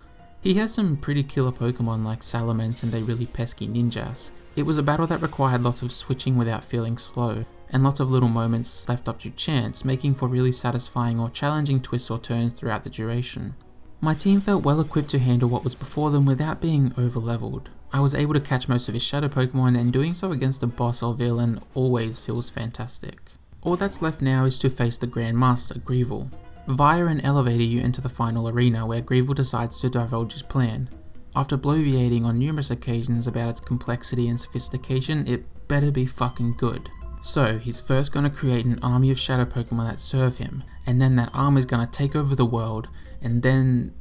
He has some pretty killer Pokemon like Salamence and a really pesky Ninjask. It was a battle that required lots of switching without feeling slow, and lots of little moments left up to chance, making for really satisfying or challenging twists or turns throughout the duration. My team felt well equipped to handle what was before them without being over-leveled. I was able to catch most of his shadow Pokemon, and doing so against a boss or villain always feels fantastic. All that's left now is to face the Grand Master, Greevil. Via an elevator you enter the final arena where Greevil decides to divulge his plan. After bloviating on numerous occasions about its complexity and sophistication, it better be fucking good. So he's first gonna create an army of shadow Pokemon that serve him, and then that army's gonna take over the world, and then...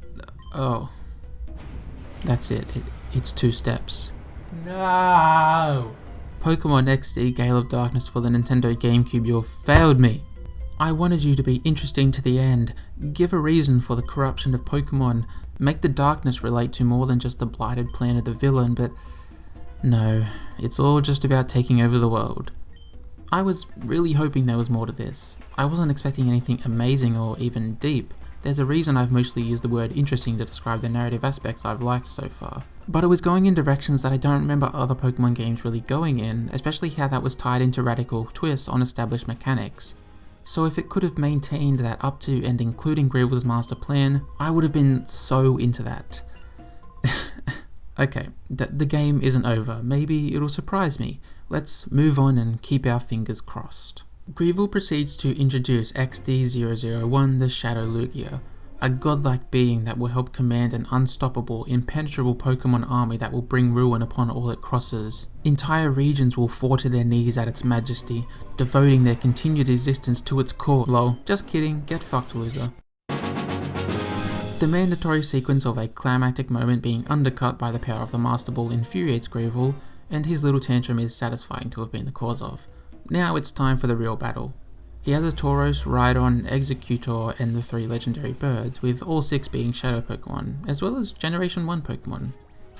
oh. That's it. It's 2 steps. No! Pokémon XD Gale of Darkness for the Nintendo GameCube, you have failed me! I wanted you to be interesting to the end, give a reason for the corruption of Pokemon, make the darkness relate to more than just the blighted plan of the villain, but no, it's all just about taking over the world. I was really hoping there was more to this. I wasn't expecting anything amazing or even deep. There's a reason I've mostly used the word interesting to describe the narrative aspects I've liked so far. But it was going in directions that I don't remember other Pokemon games really going in, especially how that was tied into radical twists on established mechanics. So if it could have maintained that up to and including Greevil's master plan, I would have been so into that. Okay, the game isn't over, maybe it'll surprise me. Let's move on and keep our fingers crossed. Greevil proceeds to introduce XD001, the Shadow Lugia, a godlike being that will help command an unstoppable, impenetrable Pokemon army that will bring ruin upon all it crosses. Entire regions will fall to their knees at its majesty, devoting their continued existence to its core. Lol, just kidding, get fucked, loser. The mandatory sequence of a climactic moment being undercut by the power of the Master Ball infuriates Greevil, and his little tantrum is satisfying to have been the cause of. Now it's time for the real battle. He has a Tauros, Rhydon, Executor, and the 3 legendary birds, with all 6 being Shadow Pokemon, as well as Generation 1 Pokemon.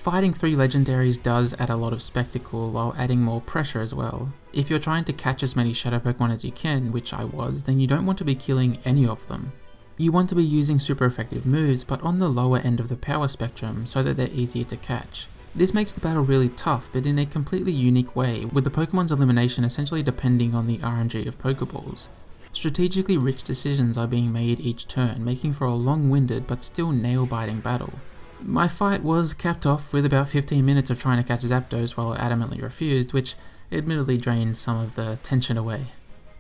Fighting 3 legendaries does add a lot of spectacle while adding more pressure as well. If you're trying to catch as many shadow Pokemon as you can, which I was, then you don't want to be killing any of them. You want to be using super effective moves, but on the lower end of the power spectrum so that they're easier to catch. This makes the battle really tough, but in a completely unique way, with the Pokemon's elimination essentially depending on the RNG of Pokeballs. Strategically rich decisions are being made each turn, making for a long-winded but still nail-biting battle. My fight was capped off with about 15 minutes of trying to catch Zapdos while I adamantly refused, which admittedly drained some of the tension away.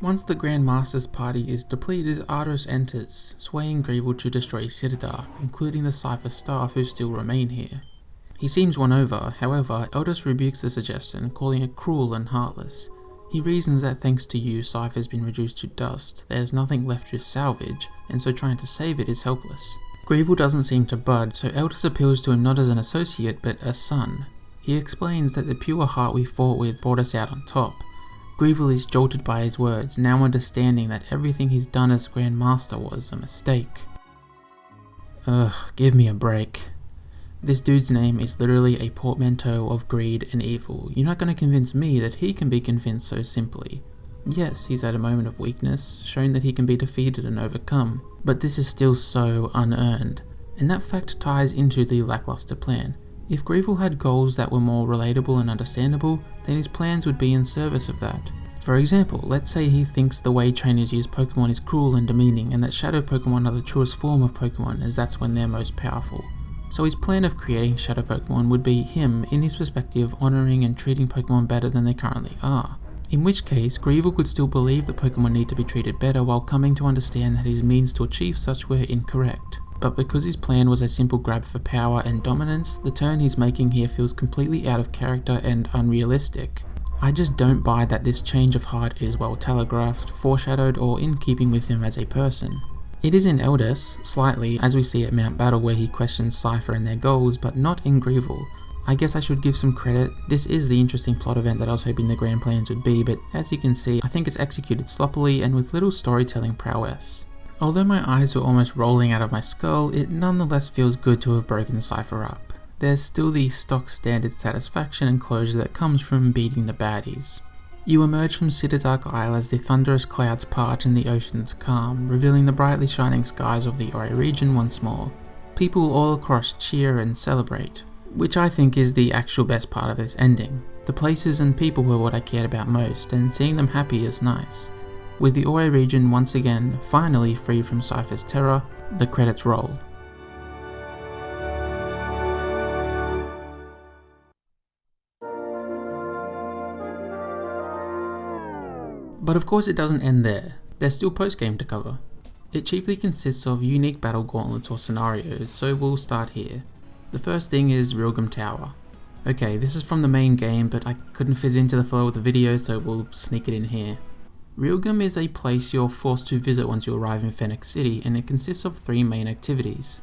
Once the Grandmaster's party is depleted, Ardos enters, swaying Greavil to destroy Citadel, including the Cipher staff who still remain here. He seems won over, however, Ardos rebukes the suggestion, calling it cruel and heartless. He reasons that thanks to you, Cipher's been reduced to dust, there's nothing left to salvage, and so trying to save it is helpless. Greavil doesn't seem to budge, so Eldus appeals to him not as an associate, but a son. He explains that the pure heart we fought with brought us out on top. Greavil is jolted by his words, now understanding that everything he's done as Grandmaster was a mistake. Ugh, give me a break. This dude's name is literally a portmanteau of greed and evil. You're not going to convince me that he can be convinced so simply. Yes, he's at a moment of weakness, showing that he can be defeated and overcome, but this is still so unearned, and that fact ties into the lackluster plan. If Greavil had goals that were more relatable and understandable, then his plans would be in service of that. For example, let's say he thinks the way trainers use Pokemon is cruel and demeaning, and that Shadow Pokemon are the truest form of Pokemon, as that's when they're most powerful. So his plan of creating Shadow Pokemon would be him, in his perspective, honouring and treating Pokemon better than they currently are. In which case, Greavil could still believe that Pokemon need to be treated better while coming to understand that his means to achieve such were incorrect. But because his plan was a simple grab for power and dominance, the turn he's making here feels completely out of character and unrealistic. I just don't buy that this change of heart is well telegraphed, foreshadowed, or in keeping with him as a person. It is in Eldus, slightly, as we see at Mount Battle where he questions Cipher and their goals, but not in Greavil. I guess I should give some credit. This is the interesting plot event that I was hoping the grand plans would be, but as you can see, I think it's executed sloppily and with little storytelling prowess. Although my eyes were almost rolling out of my skull, it nonetheless feels good to have broken Cipher up. There's still the stock standard satisfaction and closure that comes from beating the baddies. You emerge from Citadel Isle as the thunderous clouds part and the oceans calm, revealing the brightly shining skies of the Ori region once more. People all across cheer and celebrate, which I think is the actual best part of this ending. The places and people were what I cared about most, and seeing them happy is nice. With the Ori region once again finally free from Cipher's terror, the credits roll. But of course it doesn't end there. There's still post-game to cover. It chiefly consists of unique battle gauntlets or scenarios, so we'll start here. The first thing is Realgam Tower. Okay, this is from the main game, but I couldn't fit it into the flow of the video, so we'll sneak it in here. Realgam is a place you're forced to visit once you arrive in Fennec City, and it consists of 3 main activities.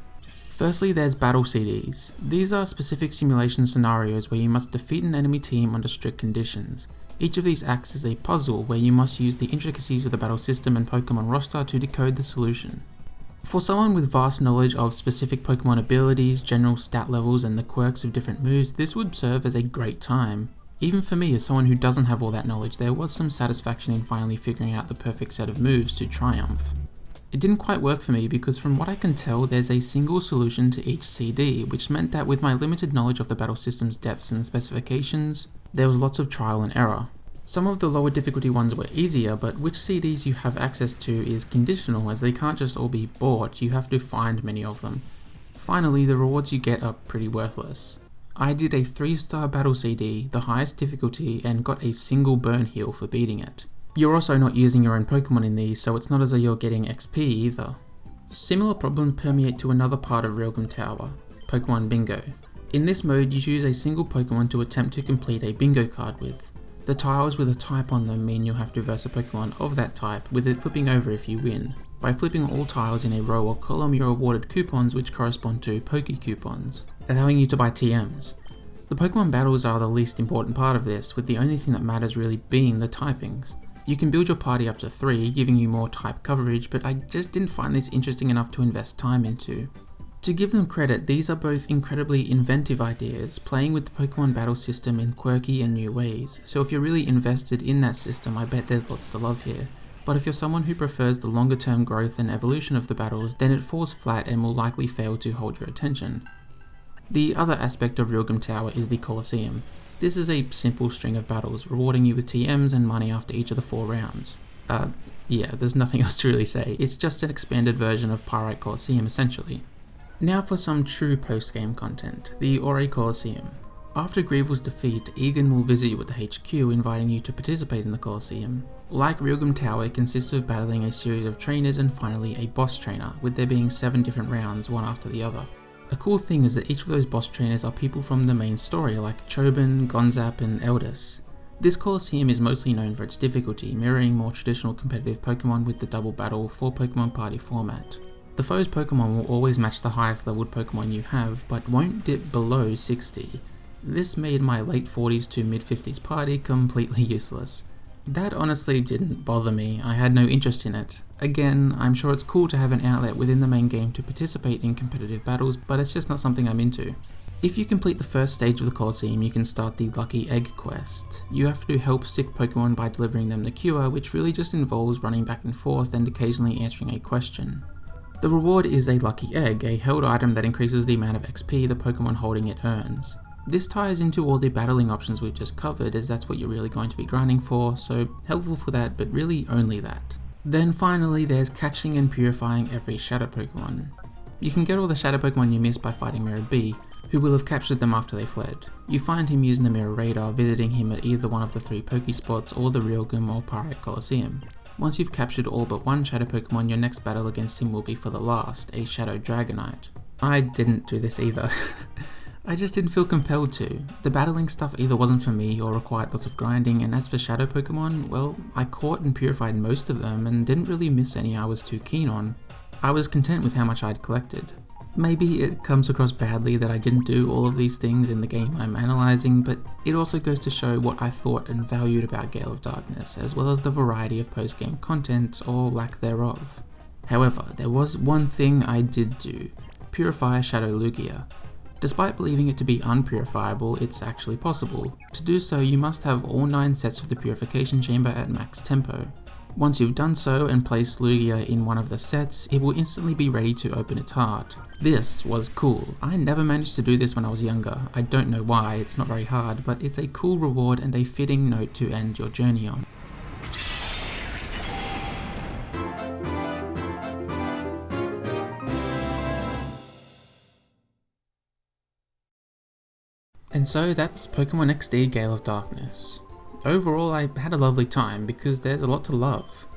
Firstly, there's Battle CDs. These are specific simulation scenarios where you must defeat an enemy team under strict conditions. Each of these acts as a puzzle where you must use the intricacies of the battle system and Pokemon roster to decode the solution. For someone with vast knowledge of specific Pokemon abilities, general stat levels, and the quirks of different moves, this would serve as a great time. Even for me, as someone who doesn't have all that knowledge, there was some satisfaction in finally figuring out the perfect set of moves to triumph. It didn't quite work for me because from what I can tell, there's a single solution to each CD, which meant that with my limited knowledge of the battle system's depths and specifications, there was lots of trial and error. Some of the lower difficulty ones were easier, but which CDs you have access to is conditional as they can't just all be bought, you have to find many of them. Finally, the rewards you get are pretty worthless. I did a 3-star battle CD, the highest difficulty, and got a single burn heal for beating it. You're also not using your own Pokemon in these, so it's not as though you're getting XP either. Similar problems permeate to another part of Realgam Tower, Pokemon Bingo. In this mode, you choose a single Pokemon to attempt to complete a bingo card with. The tiles with a type on them mean you'll have to verse a Pokemon of that type, with it flipping over if you win. By flipping all tiles in a row or column, you're awarded coupons which correspond to Poke Coupons, allowing you to buy TMs. The Pokemon battles are the least important part of this, with the only thing that matters really being the typings. You can build your party up to 3, giving you more type coverage, but I just didn't find this interesting enough to invest time into. To give them credit, these are both incredibly inventive ideas, playing with the Pokemon battle system in quirky and new ways, so if you're really invested in that system, I bet there's lots to love here. But if you're someone who prefers the longer term growth and evolution of the battles, then it falls flat and will likely fail to hold your attention. The other aspect of Realgam Tower is the Colosseum. This is a simple string of battles, rewarding you with TMs and money after each of the 4 rounds. Yeah, there's nothing else to really say, it's just an expanded version of Pyrite Colosseum essentially. Now for some true post-game content, the Ore Colosseum. After Greevil's defeat, Egan will visit you at the HQ, inviting you to participate in the Colosseum. Like Realgam Tower, it consists of battling a series of trainers and finally a boss trainer, with there being 7 different rounds, one after the other. A cool thing is that each of those boss trainers are people from the main story, like Chobin, Gonzap and Eldis. This Colosseum is mostly known for its difficulty, mirroring more traditional competitive Pokemon with the double battle 4 Pokemon party format. The foe's Pokemon will always match the highest leveled Pokemon you have, but won't dip below 60. This made my late 40s to mid 50s party completely useless. That honestly didn't bother me, I had no interest in it. Again, I'm sure it's cool to have an outlet within the main game to participate in competitive battles, but it's just not something I'm into. If you complete the first stage of the Colosseum, you can start the Lucky Egg quest. You have to help sick Pokemon by delivering them the cure, which really just involves running back and forth and occasionally answering a question. The reward is a Lucky Egg, a held item that increases the amount of XP the Pokemon holding it earns. This ties into all the battling options we've just covered, as that's what you're really going to be grinding for, so helpful for that, but really only that. Then finally there's catching and purifying every Shadow Pokemon. You can get all the Shadow Pokemon you missed by fighting Mirror B, who will have captured them after they fled. You find him using the Mirror Radar, visiting him at either one of the 3 Pokespots or the Realgam or Pyrite Colosseum. Once you've captured all but one Shadow Pokemon, your next battle against him will be for the last, a Shadow Dragonite. I didn't do this either. I just didn't feel compelled to. The battling stuff either wasn't for me or required lots of grinding, and as for Shadow Pokemon, well, I caught and purified most of them and didn't really miss any I was too keen on. I was content with how much I'd collected. Maybe it comes across badly that I didn't do all of these things in the game I'm analysing, but it also goes to show what I thought and valued about Gale of Darkness, as well as the variety of post-game content, or lack thereof. However, there was one thing I did do: purify Shadow Lugia. Despite believing it to be unpurifiable, it's actually possible. To do so, you must have all 9 sets of the purification chamber at max tempo. Once you've done so and placed Lugia in one of the sets, it will instantly be ready to open its heart. This was cool. I never managed to do this when I was younger. I don't know why, it's not very hard, but it's a cool reward and a fitting note to end your journey on. And so that's Pokemon XD Gale of Darkness. Overall, I had a lovely time because there's a lot to love.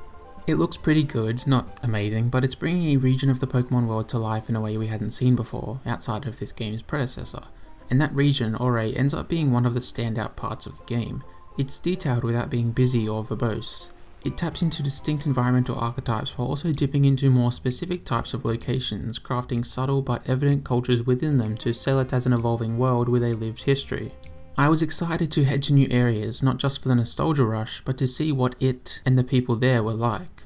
It looks pretty good, not amazing, but it's bringing a region of the Pokemon world to life in a way we hadn't seen before, outside of this game's predecessor. And that region, Ore, ends up being one of the standout parts of the game. It's detailed without being busy or verbose. It taps into distinct environmental archetypes while also dipping into more specific types of locations, crafting subtle but evident cultures within them to sell it as an evolving world with a lived history. I was excited to head to new areas, not just for the nostalgia rush, but to see what it and the people there were like.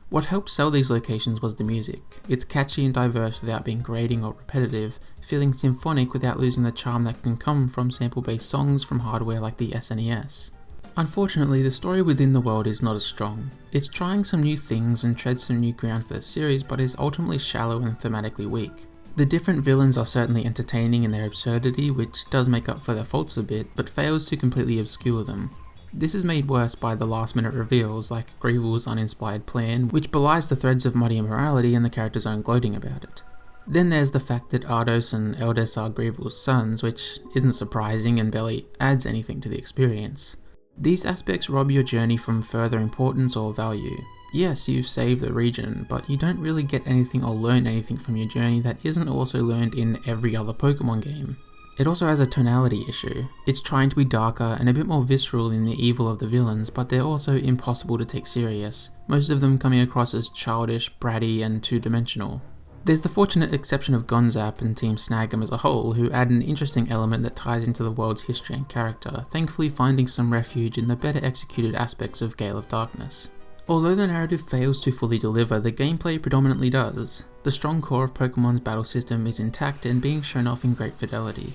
What helped sell these locations was the music. It's catchy and diverse without being grating or repetitive, feeling symphonic without losing the charm that can come from sample-based songs from hardware like the SNES. Unfortunately, the story within the world is not as strong. It's trying some new things and treads some new ground for the series, but is ultimately shallow and thematically weak. The different villains are certainly entertaining in their absurdity, which does make up for their faults a bit, but fails to completely obscure them. This is made worse by the last minute reveals, like Greevil's uninspired plan, which belies the threads of muddy immorality and the character's own gloating about it. Then there's the fact that Ardos and Eldis are Greevil's sons, which isn't surprising and barely adds anything to the experience. These aspects rob your journey from further importance or value. Yes, you've saved the region, but you don't really get anything or learn anything from your journey that isn't also learned in every other Pokemon game. It also has a tonality issue. It's trying to be darker and a bit more visceral in the evil of the villains, but they're also impossible to take serious, most of them coming across as childish, bratty, and two-dimensional. There's the fortunate exception of Gonzap and Team Snag'em as a whole, who add an interesting element that ties into the world's history and character, thankfully finding some refuge in the better executed aspects of Gale of Darkness. Although the narrative fails to fully deliver, the gameplay predominantly does. The strong core of Pokemon's battle system is intact and being shown off in great fidelity.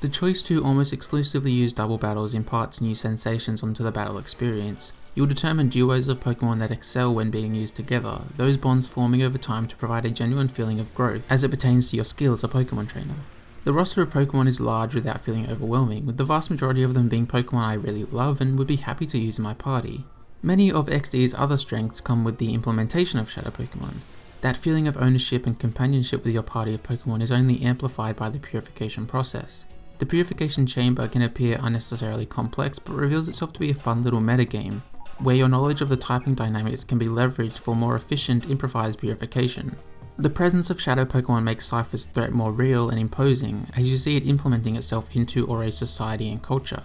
The choice to almost exclusively use double battles imparts new sensations onto the battle experience. You'll determine duos of Pokemon that excel when being used together, those bonds forming over time to provide a genuine feeling of growth as it pertains to your skill as a Pokemon trainer. The roster of Pokemon is large without feeling overwhelming, with the vast majority of them being Pokemon I really love and would be happy to use in my party. Many of XD's other strengths come with the implementation of Shadow Pokemon. That feeling of ownership and companionship with your party of Pokemon is only amplified by the purification process. The purification chamber can appear unnecessarily complex, but reveals itself to be a fun little metagame, where your knowledge of the typing dynamics can be leveraged for more efficient, improvised purification. The presence of Shadow Pokemon makes Cipher's threat more real and imposing, as you see it implementing itself into Ore's society and culture.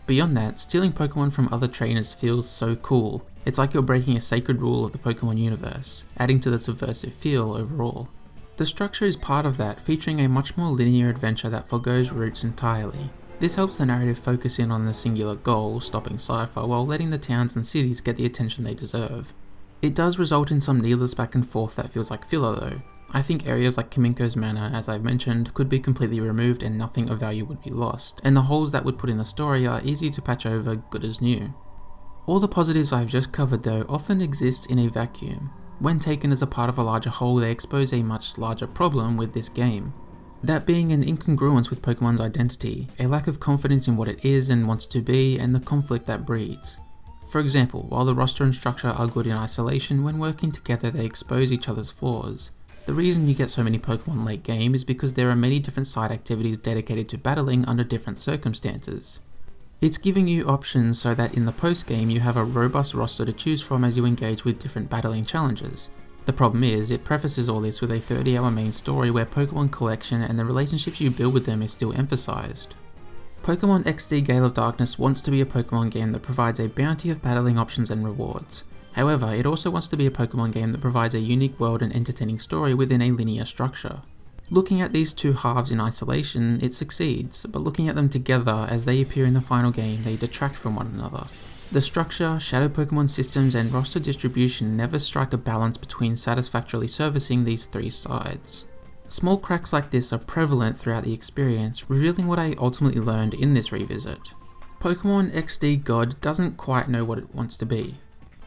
Beyond that, stealing Pokemon from other trainers feels so cool. It's like you're breaking a sacred rule of the Pokemon universe, adding to the subversive feel overall. The structure is part of that, featuring a much more linear adventure that forgoes roots entirely. This helps the narrative focus in on the singular goal, stopping Cipher, while letting the towns and cities get the attention they deserve. It does result in some needless back and forth that feels like filler though. I think areas like Kaminko's Manor, as I've mentioned, could be completely removed and nothing of value would be lost, and the holes that would put in the story are easy to patch over good as new. All the positives I've just covered though often exist in a vacuum. When taken as a part of a larger whole, they expose a much larger problem with this game. That being an incongruence with Pokemon's identity, a lack of confidence in what it is and wants to be, and the conflict that breeds. For example, while the roster and structure are good in isolation, when working together they expose each other's flaws. The reason you get so many Pokemon late game is because there are many different side activities dedicated to battling under different circumstances. It's giving you options so that in the post game you have a robust roster to choose from as you engage with different battling challenges. The problem is, it prefaces all this with a 30-hour main story where Pokemon collection and the relationships you build with them is still emphasized. Pokemon XD Gale of Darkness wants to be a Pokemon game that provides a bounty of battling options and rewards. However, it also wants to be a Pokemon game that provides a unique world and entertaining story within a linear structure. Looking at these two halves in isolation, it succeeds, but looking at them together as they appear in the final game, they detract from one another. The structure, Shadow Pokemon systems, and roster distribution never strike a balance between satisfactorily servicing these three sides. Small cracks like this are prevalent throughout the experience, revealing what I ultimately learned in this revisit. Pokemon XD God doesn't quite know what it wants to be.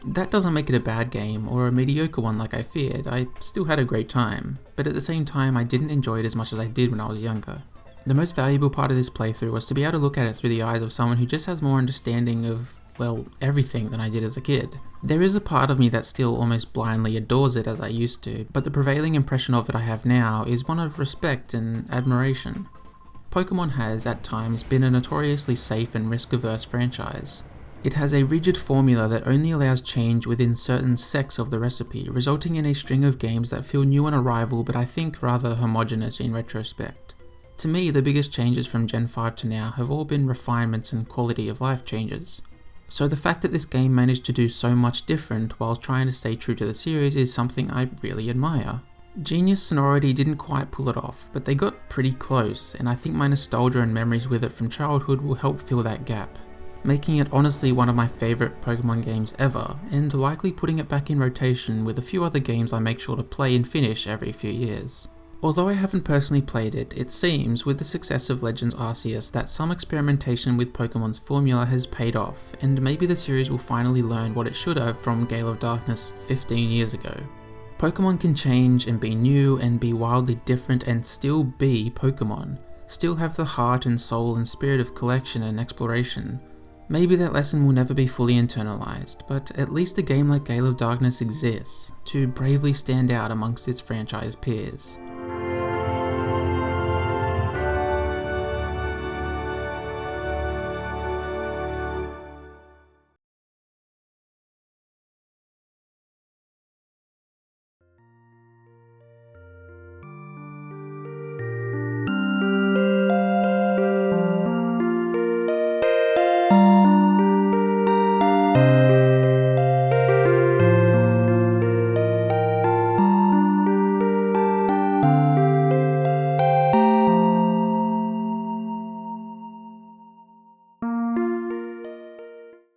That doesn't make it a bad game, or a mediocre one like I feared. I still had a great time, but at the same time I didn't enjoy it as much as I did when I was younger. The most valuable part of this playthrough was to be able to look at it through the eyes of someone who just has more understanding of, well, everything than I did as a kid. There is a part of me that still almost blindly adores it as I used to, but the prevailing impression of it I have now is one of respect and admiration. Pokemon has, at times, been a notoriously safe and risk-averse franchise. It has a rigid formula that only allows change within certain sects of the recipe, resulting in a string of games that feel new on arrival but I think rather homogeneous in retrospect. To me, the biggest changes from Gen 5 to now have all been refinements and quality of life changes. So the fact that this game managed to do so much different while trying to stay true to the series is something I really admire. Genius Sonority didn't quite pull it off, but they got pretty close, and I think my nostalgia and memories with it from childhood will help fill that gap, making it honestly one of my favourite Pokemon games ever, and likely putting it back in rotation with a few other games I make sure to play and finish every few years. Although I haven't personally played it, it seems, with the success of Legends Arceus, that some experimentation with Pokemon's formula has paid off, and maybe the series will finally learn what it should have from Gale of Darkness 15 years ago. Pokemon can change and be new and be wildly different and still be Pokemon, still have the heart and soul and spirit of collection and exploration. Maybe that lesson will never be fully internalized, but at least a game like Gale of Darkness exists, to bravely stand out amongst its franchise peers.